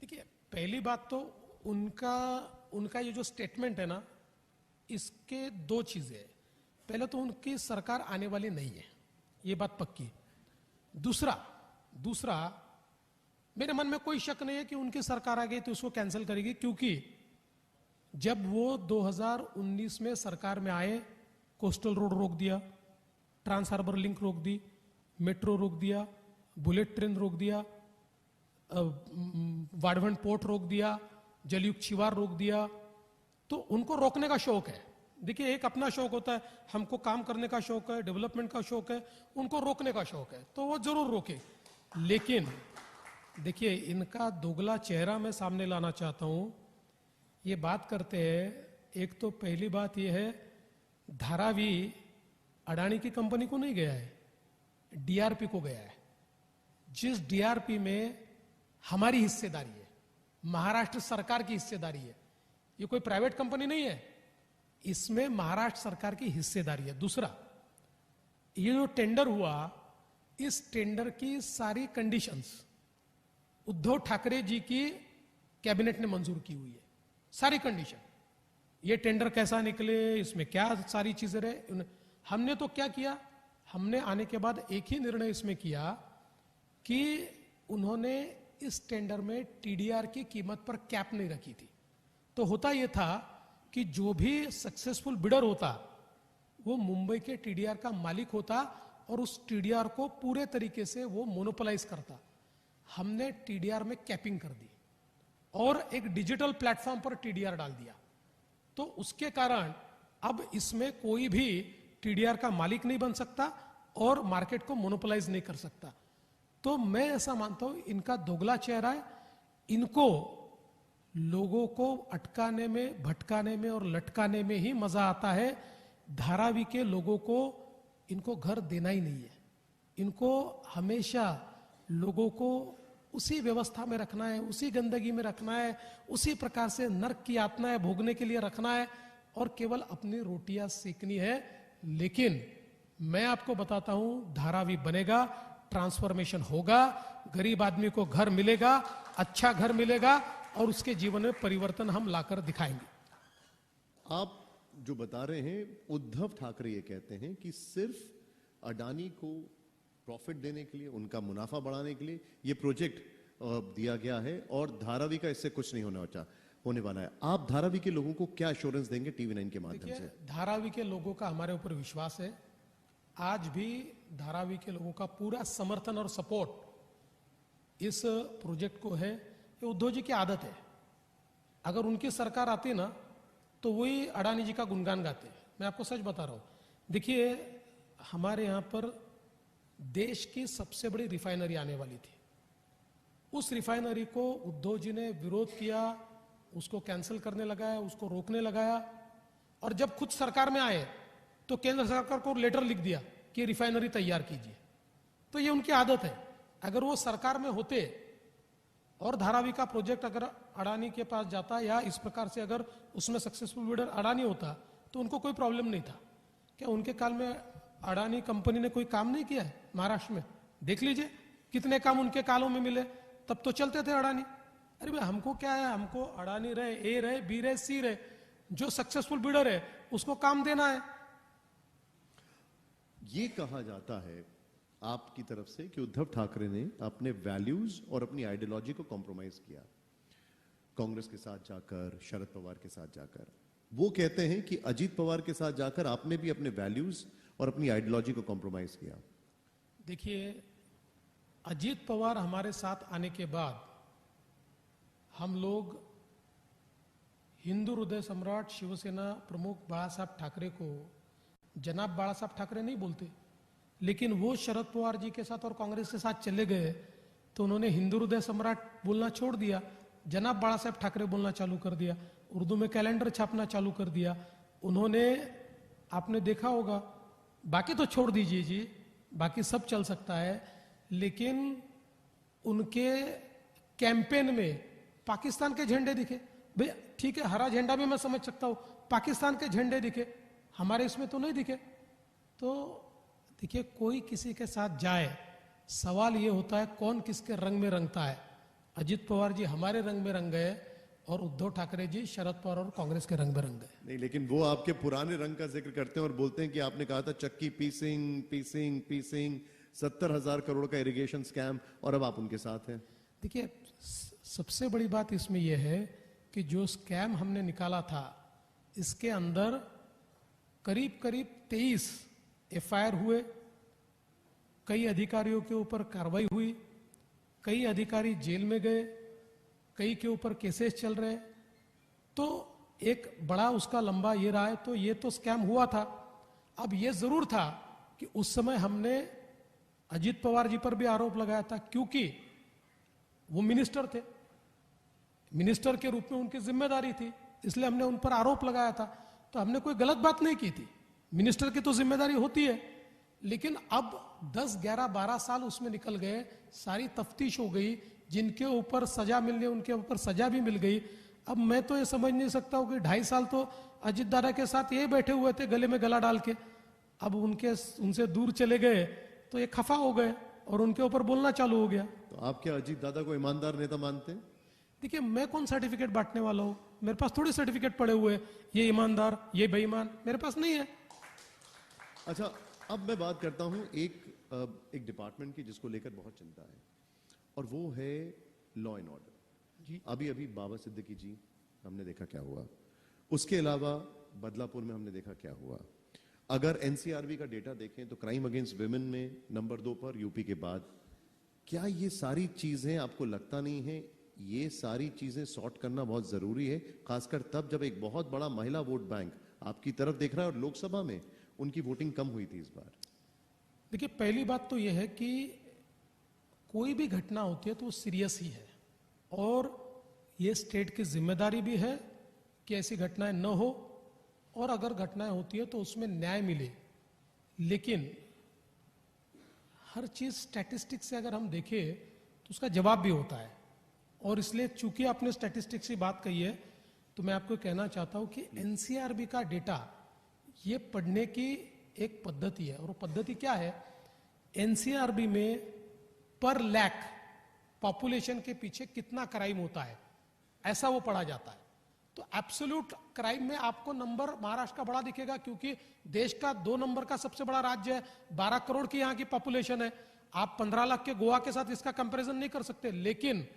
देखिए, पहली बात तो उनका ये जो स्टेटमेंट है ना, इसके 2 चीजें हैं। पहले तो उनकी सरकार आने वाली नहीं है, ये बात पक्की। दूसरा मेरे मन में कोई शक नहीं है कि उनकी सरकार आ गई तो उसको कैंसिल करेगी, क्योंकि जब वो 2019 में सरकार में आए, कोस्टल रोड रोक दिया, ट्रांस हार्बर लिंक रोक दी, मेट्रो रोक दिया, बुलेट ट्रेन रोक दिया, वाड़वंड पोर्ट रोक दिया, जलयुक्त शिवार रोक दिया। तो उनको रोकने का शौक है। देखिए, एक अपना शौक होता है, हमको काम करने का शौक है, डेवलपमेंट का शौक है, उनको रोकने का शौक है, तो वो जरूर रोके। लेकिन देखिए, इनका दोगला चेहरा मैं सामने लाना चाहता हूं। ये बात करते हैं, एक तो पहली बात ये है, धारावी अडानी की कंपनी को नहीं गया है, DRP को गया है। जिस DRP में हमारी हिस्सेदारी है, महाराष्ट्र सरकार की हिस्सेदारी है, ये कोई प्राइवेट कंपनी नहीं है, इसमें महाराष्ट्र सरकार की हिस्सेदारी है। दूसरा, ये जो टेंडर हुआ, इस टेंडर की सारी कंडीशंस उद्धव ठाकरे जी की कैबिनेट ने मंजूर की हुई है, सारी कंडीशन। ये टेंडर कैसा निकले, इसमें क्या सारी चीजें रहे। हमने तो क्या किया, हमने आने के बाद एक ही निर्णय इसमें किया कि उन्होंने इस टेंडर में टीडीआर की कीमत पर कैप नहीं रखी थी। तो होता यह था कि जो भी सक्सेसफुल बिडर होता वो मुंबई के टीडीआर का मालिक होता और उस टीडीआर को पूरे तरीके से वो मोनोपोलाइज करता। हमने टीडीआर में कैपिंग कर दी और एक डिजिटल प्लेटफॉर्म पर टीडीआर डाल दिया। तो उसके कारण अब इसमें कोई भी टीडीआर का मालिक नहीं बन सकता और मार्केट को मोनोपोलाइज नहीं कर सकता। तो मैं ऐसा मानता हूं इनका दोगला चेहरा है। इनको लोगों को अटकाने में, भटकाने में और लटकाने में ही मजा आता है। धारावी के लोगों को इनको घर देना ही नहीं है। इनको हमेशा लोगों को उसी व्यवस्था में रखना है, उसी गंदगी में रखना है, उसी प्रकार से नर्क की यातनाएं भोगने के लिए रखना है और केवल अपनी रोटियां सेकनी है। लेकिन मैं आपको बताता हूं धारावी बनेगा, ट्रांसफॉर्मेशन होगा, गरीब आदमी को घर मिलेगा, अच्छा घर मिलेगा और उसके जीवन में परिवर्तन हम लाकर दिखाएंगे। आप जो बता रहे हैं, उद्धव ठाकरे ये कहते हैं कि सिर्फ अडानी को प्रॉफिट देने के लिए, उनका मुनाफा बढ़ाने के लिए ये प्रोजेक्ट दिया गया है और धारावी का इससे कुछ नहीं होने वाला है। आप धारावी के लोगों को क्या एश्योरेंस देंगे टीवी9 के माध्यम से? धारावी के लोगों का हमारे ऊपर विश्वास है। आज भी धारावी के लोगों का पूरा समर्थन और सपोर्ट इस प्रोजेक्ट को है। ये उद्धव जी की आदत है। अगर उनकी सरकार आती ना तो वही अडानी जी का गुणगान गाते हैं। मैं आपको सच बता रहा हूं। देखिए, हमारे यहां पर देश की सबसे बड़ी रिफाइनरी आने वाली थी। उस रिफाइनरी को उद्धव जी ने विरोध किया, उसको कैंसिल करने लगाया, उसको रोकने लगाया और जब खुद सरकार में आए तो केंद्र सरकार को लेटर लिख दिया कि रिफाइनरी तैयार कीजिए। तो ये उनकी आदत है। अगर वो सरकार में होते और धारावी का प्रोजेक्ट अगर अडानी के पास जाता या इस प्रकार से अगर उसमें सक्सेसफुल बिल्डर अडानी होता तो उनको कोई प्रॉब्लम नहीं था। क्या उनके काल में अडानी कंपनी ने कोई काम नहीं किया है महाराष्ट्र में? देख लीजिए कितने काम उनके कालों में मिले। तब तो चलते थे अडानी। अरे भाई, हमको क्या है, हमको अडानी रहे, ए रहे, बी रहे, सी रहे, जो सक्सेसफुल बिल्डर है उसको काम देना है। ये कहा जाता है आपकी तरफ से कि उद्धव ठाकरे ने अपने वैल्यूज और अपनी आइडियोलॉजी को कॉम्प्रोमाइज किया कांग्रेस के साथ जाकर, शरद पवार के साथ जाकर। वो कहते हैं कि अजीत पवार के साथ जाकर आपने भी अपने वैल्यूज और अपनी आइडियोलॉजी को कॉम्प्रोमाइज किया। देखिए, अजीत पवार हमारे साथ आने के बाद हम लोग हिंदू हृदय सम्राट शिवसेना प्रमुख बाला साहब ठाकरे को जनाब बाला साहब ठाकरे नहीं बोलते, लेकिन वो शरद पवार जी के साथ और कांग्रेस के साथ चले गए तो उन्होंने हिंदू हृदय सम्राट बोलना छोड़ दिया, जनाब बाला साहब ठाकरे बोलना चालू कर दिया, उर्दू में कैलेंडर छापना चालू कर दिया उन्होंने। आपने देखा होगा, बाकी तो छोड़ दीजिए जी, बाकी सब चल सकता है, लेकिन उनके कैंपेन में पाकिस्तान के झंडे दिखे। भाई ठीक है, हरा झंडा भी मैं समझ सकता हूं, पाकिस्तान के झंडे दिखे, हमारे इसमें तो नहीं दिखे। तो देखिए, कोई किसी के साथ जाए, सवाल ये होता है कौन किसके रंग में रंगता है। अजीत पवार जी हमारे रंग में रंग गए और उद्धव ठाकरे जी शरद पवार और कांग्रेस के रंग में रंग गए। नहीं, लेकिन वो आपके पुराने रंग का जिक्र करते हैं और बोलते हैं कि आपने कहा था चक्की पीसिंग 70,000 करोड़ का इरिगेशन स्कैम, और अब आप उनके साथ हैं। देखिए, सबसे बड़ी बात इसमें यह है कि जो स्कैम हमने निकाला था, इसके अंदर करीब 23 एफआईआर हुए, कई अधिकारियों के ऊपर कार्रवाई हुई, कई अधिकारी जेल में गए, कई के ऊपर केसेस चल रहे। तो एक बड़ा उसका लंबा ये रहा है। तो ये तो स्कैम हुआ था। अब ये जरूर था कि उस समय हमने अजीत पवार जी पर भी आरोप लगाया था, क्योंकि वो मिनिस्टर थे, मिनिस्टर के रूप में उनकी जिम्मेदारी थी, इसलिए हमने उन पर आरोप लगाया था। तो हमने कोई गलत बात नहीं की थी, मिनिस्टर की तो जिम्मेदारी होती है। लेकिन अब 10, 11, 12 साल उसमें निकल गए, सारी तफ्तीश हो गई, जिनके ऊपर सजा मिलनी उनके ऊपर सजा भी मिल गई। अब मैं तो ये समझ नहीं सकता हूं कि 2.5 साल तो अजीत दादा के साथ ये बैठे हुए थे गले में गला डाल के, अब उनसे दूर चले गए तो ये खफा हो गए और उनके ऊपर बोलना चालू हो गया। तो आप क्या अजीत दादा को ईमानदार नेता मानते हैं? देखिए, मैं कौन सर्टिफिकेट बांटने वाला हूं? मेरे पास थोड़ी सर्टिफिकेट पड़े हुए, ये ईमानदार, ये बेईमान, मेरे पास नहीं है। अच्छा, अब मैं बात करता हूं एक डिपार्टमेंट की जिसको लेकर बहुत चिंता है, और वो है लॉ एंड ऑर्डर जी। अभी अभी बाबा सिद्दीकी जी हमने देखा क्या हुआ, उसके अलावा बदलापुर में हमने देखा क्या हुआ। अगर एनसीआरबी का डेटा देखें तो क्राइम अगेंस्ट विमेन में नंबर 2 पर यूपी के बाद। क्या ये सारी चीजें आपको लगता नहीं है ये सारी चीजें सॉर्ट करना बहुत जरूरी है, खासकर तब जब एक बहुत बड़ा महिला वोट बैंक आपकी तरफ देख रहा है और लोकसभा में उनकी वोटिंग कम हुई थी इस बार। देखिए, पहली बात तो यह है कि कोई भी घटना होती है तो वो सीरियस ही है और ये स्टेट की जिम्मेदारी भी है कि ऐसी घटनाएं न हो और अगर घटनाएं होती है तो उसमें न्याय मिले। लेकिन हर चीज स्टैटिस्टिक्स से अगर हम देखें तो उसका जवाब भी होता है और इसलिए चूंकि आपने स्टैटिस्टिक्स की बात कही है तो मैं आपको कहना चाहता हूं कि एनसीआरबी का डेटा ये पढ़ने की एक पद्धति है और वो पद्धति क्या है, एनसीआरबी में पर लाख पॉपुलेशन के पीछे कितना क्राइम होता है ऐसा वो पढ़ा जाता है। तो एब्सोल्यूट क्राइम में आपको नंबर महाराष्ट्र का बड़ा दिखेगा क्योंकि देश का 2 नंबर का सबसे बड़ा राज्य है, 12 करोड़ की यहां की पॉपुलेशन है। आप 15 लाख के गोवा के साथ इसका कंपैरिजन नहीं कर सकते, लेकिन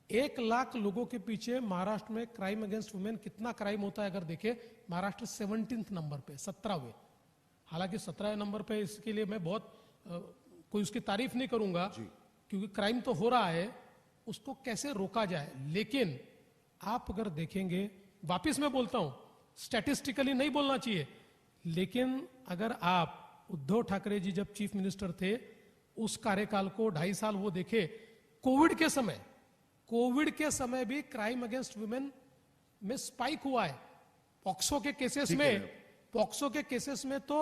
1 लाख लोगों के पीछे महाराष्ट्र में क्राइम अगेंस्ट वुमेन कितना क्राइम होता है अगर देखे, महाराष्ट्र 17th नंबर पे, 17वें। हालांकि 17वें नंबर पे इसके लिए मैं बहुत कोई उसकी तारीफ नहीं करूंगा क्योंकि क्राइम तो हो रहा है, उसको कैसे रोका जाए। लेकिन आप अगर देखेंगे, वापिस मैं बोलता हूं स्टैटिस्टिकली नहीं बोलना चाहिए, लेकिन अगर आप उद्धव ठाकरे जी जब चीफ मिनिस्टर थे उस कार्यकाल को 2.5 साल वो देखे, कोविड के समय भी क्राइम अगेंस्ट वुमेन में स्पाइक हुआ है। पॉक्सो के केसेस में तो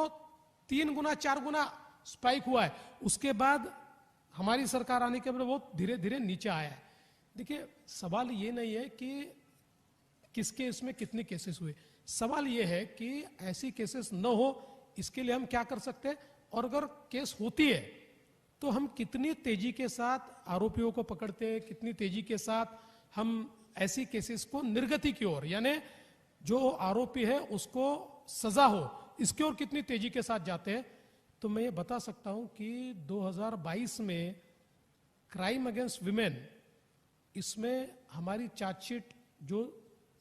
3 गुना 4 गुना स्पाइक हुआ है। उसके बाद हमारी सरकार आने के बाद वो धीरे धीरे नीचे आया है। देखिए, सवाल ये नहीं है कि किस केस में कितने केसेस हुए, सवाल ये है कि ऐसी केसेस न हो इसके लिए हम क्या कर सकते हैं और अगर केस होती है तो हम कितनी तेजी के साथ आरोपियों को पकड़ते हैं, कितनी तेजी के साथ हम ऐसी केसेस को निर्गति की ओर, यानी जो आरोपी है उसको सजा हो, इसकी ओर कितनी तेजी के साथ जाते हैं। तो मैं ये बता सकता हूं कि 2022 में क्राइम अगेंस्ट विमेन, इसमें हमारी चार्जशीट जो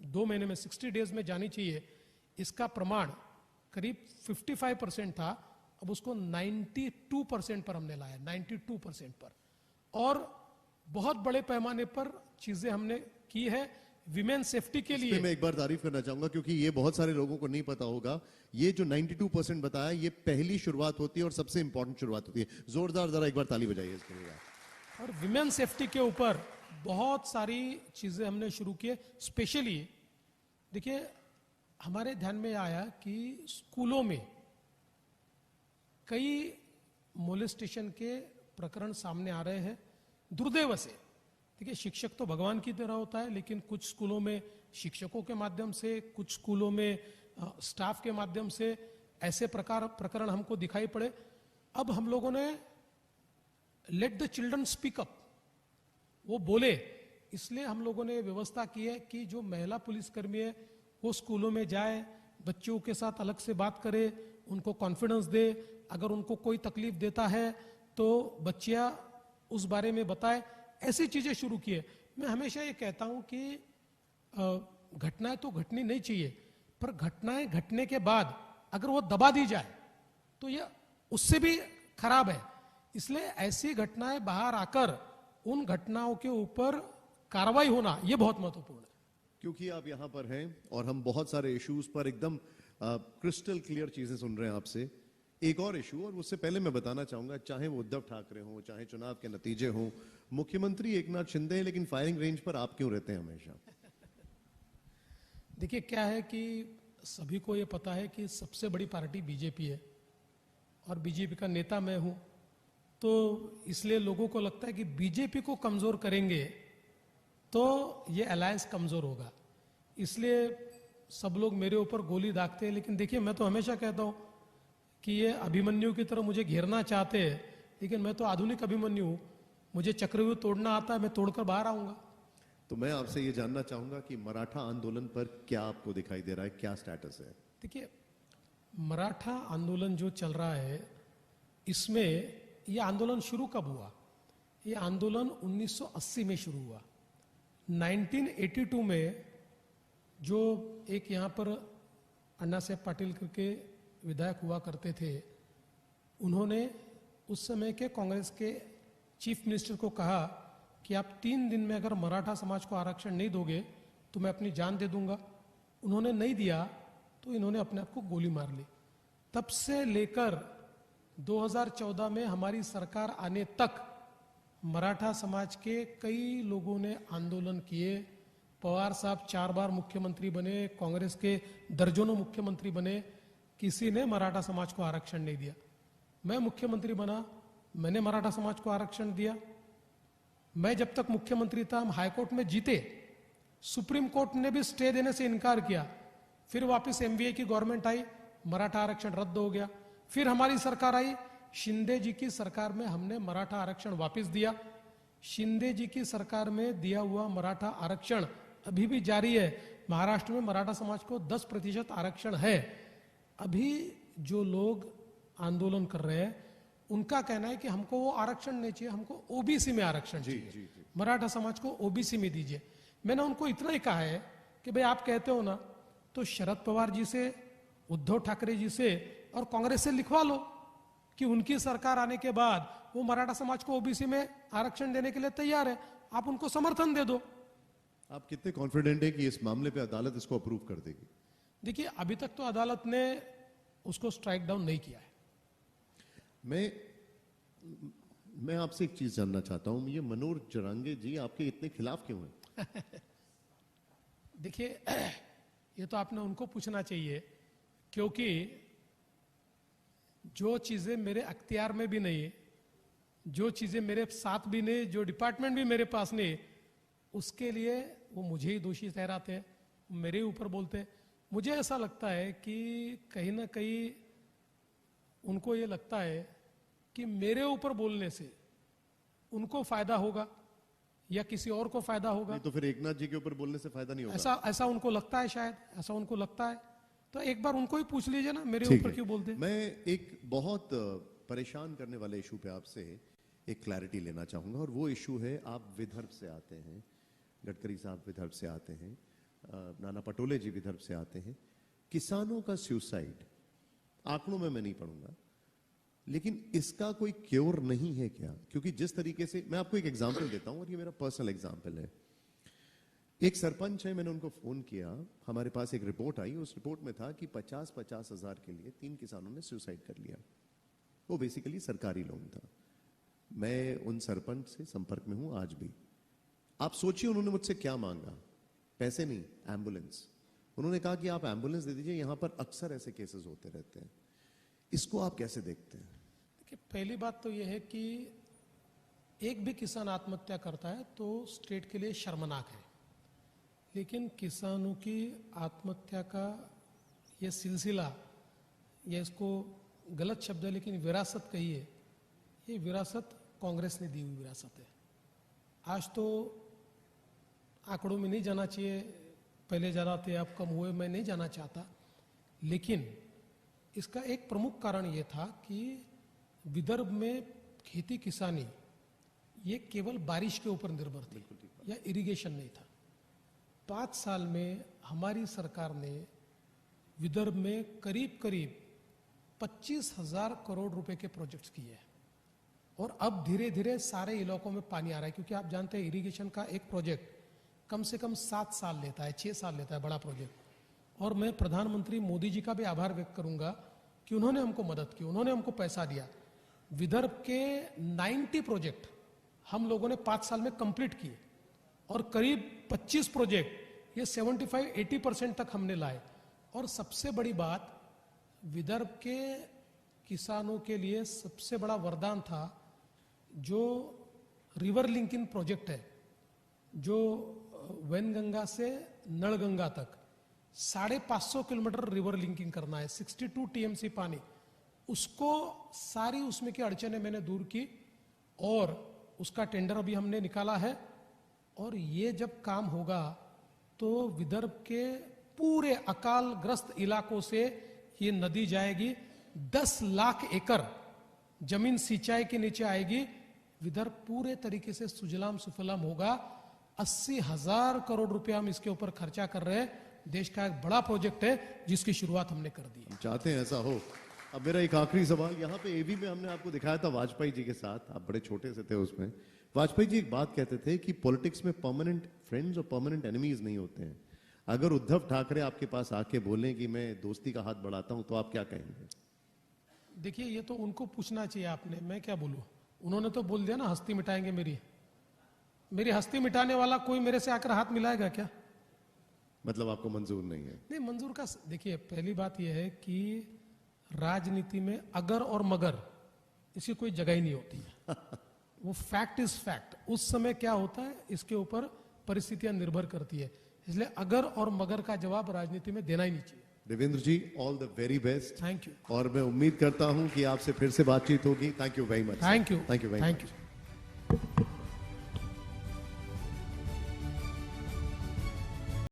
2 महीने में 60 डेज में जानी चाहिए, इसका प्रमाण करीब 55% था, अब उसको 92% पर हमने लाया, 92% पर। और बहुत बड़े पैमाने पर चीजें हमने की है विमेन सेफ्टी के लिए। मैं एक बार तारीफ करना चाहूंगा क्योंकि ये बहुत सारे लोगों को नहीं पता होगा, ये जो 92% बताया ये पहली शुरुआत होती है और सबसे इंपॉर्टेंट शुरुआत होती है। जोरदार जरा एक बार ताली बजाइए इसके लिए। और विमेन सेफ्टी के ऊपर बहुत सारी चीजें हमने शुरू किए। स्पेशली देखिए, हमारे ध्यान में आया कि स्कूलों में कई मोलेस्टेशन के प्रकरण सामने आ रहे हैं दुर्दैव से। देखिए, शिक्षक तो भगवान की तरह होता है, लेकिन कुछ स्कूलों में शिक्षकों के माध्यम से, कुछ स्कूलों में स्टाफ के माध्यम से ऐसे प्रकरण हमको दिखाई पड़े। अब हम लोगों ने let the children speak up, वो बोले, इसलिए हम लोगों ने व्यवस्था की है कि जो महिला पुलिसकर्मी है वो स्कूलों में जाए, बच्चों के साथ अलग से बात करे, उनको कॉन्फिडेंस दे, अगर उनको कोई तकलीफ देता है तो बच्चियां उस बारे में बताए, ऐसी चीजें शुरू की है। मैं हमेशा ये कहता हूं कि घटनाएं तो घटनी नहीं चाहिए, पर घटनाएं घटने के बाद अगर वो दबा दी जाए तो ये उससे भी खराब है। इसलिए ऐसी घटनाएं बाहर आकर उन घटनाओं के ऊपर कार्रवाई होना ये बहुत महत्वपूर्ण है। क्योंकि आप यहां पर हैं और हम बहुत सारे इश्यूज पर एकदम क्रिस्टल क्लियर चीजें सुन रहे हैं आपसे। एक और इशू, और उससे पहले मैं बताना चाहूंगा, चाहे वो उद्धव ठाकरे हो, चाहे चुनाव के नतीजे हो, मुख्यमंत्री एकनाथ शिंदे हैं, लेकिन फायरिंग रेंज पर आप क्यों रहते हैं हमेशा? देखिए, क्या है कि सभी को ये पता है कि सबसे बड़ी पार्टी बीजेपी है और बीजेपी का नेता मैं हूं, तो इसलिए लोगों को लगता है कि बीजेपी को कमजोर करेंगे तो ये अलायंस कमजोर होगा, इसलिए सब लोग मेरे ऊपर गोली दागते हैं। लेकिन देखिए, मैं तो हमेशा कहता हूं कि ये अभिमन्यु की तरह मुझे घेरना चाहते हैं, लेकिन मैं तो आधुनिक अभिमन्यु हूं, मुझे चक्रव्यूह तोड़ना आता है, मैं तोड़कर बाहर आऊंगा। तो मैं आपसे ये जानना चाहूंगा कि मराठा आंदोलन पर क्या आपको दिखाई दे रहा है, क्या स्टेटस है? देखिए, मराठा आंदोलन जो चल रहा है, इसमें यह आंदोलन शुरू कब हुआ? ये आंदोलन 1980 में शुरू हुआ। 1982 में जो एक यहाँ पर अन्ना साहब पाटिल करके विधायक हुआ करते थे, उन्होंने उस समय के कांग्रेस के चीफ मिनिस्टर को कहा कि आप 3 दिन में अगर मराठा समाज को आरक्षण नहीं दोगे तो मैं अपनी जान दे दूंगा। उन्होंने नहीं दिया तो इन्होंने अपने आप को गोली मार ली। तब से लेकर 2014 में हमारी सरकार आने तक मराठा समाज के कई लोगों ने आंदोलन किए। पवार साहब 4 बार मुख्यमंत्री बने, कांग्रेस के दर्जनों मुख्यमंत्री बने, किसी ने मराठा समाज को आरक्षण नहीं दिया। मैं मुख्यमंत्री बना, मैंने मराठा समाज को आरक्षण दिया। मैं जब तक मुख्यमंत्री था, हम हाईकोर्ट में जीते, सुप्रीम कोर्ट ने भी स्टे देने से इनकार किया। फिर वापस एमवीए की गवर्नमेंट आई, मराठा आरक्षण रद्द हो गया। फिर हमारी सरकार आई, शिंदे जी की सरकार में हमने मराठा आरक्षण वापस दिया। शिंदे जी की सरकार में दिया हुआ मराठा आरक्षण अभी भी जारी है। महाराष्ट्र में मराठा समाज को 10% आरक्षण है। अभी जो लोग आंदोलन कर रहे हैं उनका कहना है कि हमको वो आरक्षण नहीं चाहिए, हमको ओबीसी में आरक्षण चाहिए। मराठा समाज को ओबीसी में दीजिए। मैंने उनको इतना ही कहा है कि भाई आप कहते हो ना, तो शरद पवार जी से, उद्धव ठाकरे जी से और कांग्रेस से लिखवा लो कि उनकी सरकार आने के बाद वो मराठा समाज को ओबीसी में आरक्षण देने के लिए तैयार है, आप उनको समर्थन दे दो। आप कितने कॉन्फिडेंट है कि इस मामले पे अदालत इसको अप्रूव कर देगी? देखिए, अभी तक तो अदालत ने उसको स्ट्राइक डाउन नहीं किया है। मैं आपसे एक चीज जानना चाहता हूं, ये मनोज जरांगे जी आपके इतने खिलाफ क्यों हैं? देखिए, ये तो आपने उनको पूछना चाहिए, क्योंकि जो चीजें मेरे अख्तियार में भी नहीं, जो चीजें मेरे साथ भी नहीं, जो डिपार्टमेंट भी मेरे पास नहीं, उसके लिए वो मुझे ही दोषी ठहराते हैं, मेरे ही ऊपर बोलते हैं। मुझे ऐसा लगता है कि कहीं ना कहीं उनको ये लगता है कि मेरे ऊपर बोलने से उनको फायदा होगा या किसी और को फायदा होगा। तो फिर एकनाथ जी के ऊपर बोलने से फायदा नहीं होगा? ऐसा उनको लगता है, शायद ऐसा उनको लगता है। तो एक बार उनको ही पूछ लीजिए ना, मेरे ऊपर क्यों बोलते हैं। मैं एक बहुत परेशान करने वाले इशू पे आपसे एक क्लैरिटी लेना चाहूंगा, और वो इशू है, आप विदर्भ से आते हैं, गडकरी साहब विदर्भ से आते हैं, नाना पटोले जी विदर्भ से आते हैं। किसानों का सुसाइड, आंकड़ों में मैं नहीं पढ़ूंगा, लेकिन इसका कोई क्योर नहीं है क्या? क्योंकि जिस तरीके से, मैं आपको एक एग्जांपल देता हूं और ये मेरा पर्सनल एग्जांपल है। एक सरपंच है, मैंने उनको फोन किया, हमारे पास एक रिपोर्ट आई, उस रिपोर्ट में था कि 50-50 हजार के लिए 3 किसानों ने सुसाइड कर लिया। वो बेसिकली सरकारी लोन था। मैं उन सरपंच से संपर्क में हूं आज भी। आप सोचिए उन्होंने मुझसे क्या मांगा? पैसे नहीं, एम्बुलेंस। उन्होंने कहा कि आप एम्बुलेंस दे दीजिए, यहां पर अक्सर ऐसे केसेस होते रहते हैं। इसको आप कैसे देखते हैं? देखिए, पहली बात तो यह है कि एक भी किसान आत्महत्या करता है तो स्टेट के लिए शर्मनाक है, लेकिन किसानों की आत्महत्या का ये सिलसिला, ये इसको गलत शब्द है लेकिन विरासत कही है, ये विरासत कांग्रेस ने दी हुई विरासत है। आज तो आंकड़ों में नहीं जाना चाहिए, पहले ज़्यादा थे अब कम हुए, मैं नहीं जाना चाहता, लेकिन इसका एक प्रमुख कारण ये था कि विदर्भ में खेती किसानी ये केवल बारिश के ऊपर निर्भर थी या इरिगेशन नहीं था। 5 साल में हमारी सरकार ने विदर्भ में करीब 25,000 करोड़ रुपए के प्रोजेक्ट्स किए हैं, और अब धीरे धीरे सारे इलाकों में पानी आ रहा है। क्योंकि आप जानते हैं इरिगेशन का एक प्रोजेक्ट कम से कम 7 साल लेता है, 6 साल लेता है, बड़ा प्रोजेक्ट। और मैं प्रधानमंत्री मोदी जी का भी आभार व्यक्त करूंगा कि उन्होंने हमको मदद की, उन्होंने हमको पैसा दिया। विदर्भ के 90 प्रोजेक्ट हम लोगों ने 5 साल में कंप्लीट किए, और करीब 25 प्रोजेक्ट ये 75-80% तक हमने लाए। और सबसे बड़ी बात, विदर्भ के किसानों के लिए सबसे बड़ा वरदान था जो रिवर लिंकिंग प्रोजेक्ट है, जो वैनगंगा से नलगंगा तक 550 किलोमीटर रिवर लिंकिंग करना है, 62 टीएमसी पानी, उसको सारी उसमें की अड़चने मैंने दूर की, और उसका टेंडर अभी हमने निकाला है। और ये जब काम होगा तो विदर्भ के पूरे अकालग्रस्त इलाकों से ये नदी जाएगी, 10 लाख एकड़ जमीन सिंचाई के नीचे आएगी। विदर्भ पूरे तरीके से सुजलाम सुफलाम होगा। 80,000 करोड़ रुपया हम इसके ऊपर खर्चा कर रहे हैं। देश का एक बड़ा प्रोजेक्ट है जिसकी शुरुआत हमने कर दी है। हम चाहते हैं ऐसा हो। अब मेरा एक आखिरी सवाल, यहाँ पे एवी में हमने आपको दिखाया था वाजपेयी जी के साथ, आप बड़े छोटे से थे उसमें। वाजपेयी जी एक बात कहते थे कि पॉलिटिक्स में परमानेंट फ्रेंड्स और परमानेंट एनिमीज नहीं होते हैं। अगर उद्धव ठाकरे आपके पास आके बोलें कि मैं दोस्ती का हाथ बढ़ाता हूं तो आप क्या कहेंगे? देखिए, ये तो उनको पूछना चाहिए आपने, मैं क्या बोलूं। उन्होंने तो बोल दिया ना, हस्ती मिटाएंगे मेरी हस्ती मिटाने वाला कोई मेरे से आकर हाथ मिलाएगा क्या? मतलब आपको मंजूर नहीं है? नहीं, मंजूर का देखिए, पहली बात यह है कि राजनीति में अगर और मगर इसकी कोई जगह ही नहीं होती है। वो फैक्ट इज फैक्ट। उस समय क्या होता है इसके ऊपर परिस्थितियां निर्भर करती है, इसलिए अगर और मगर का जवाब राजनीति में देना ही नहीं चाहिए। Devendra ji, all the very best. Thank you. और मैं उम्मीद करता हूं कि आपसे फिर से बातचीत होगी। Thank you very much. Thank you. Thank you very much.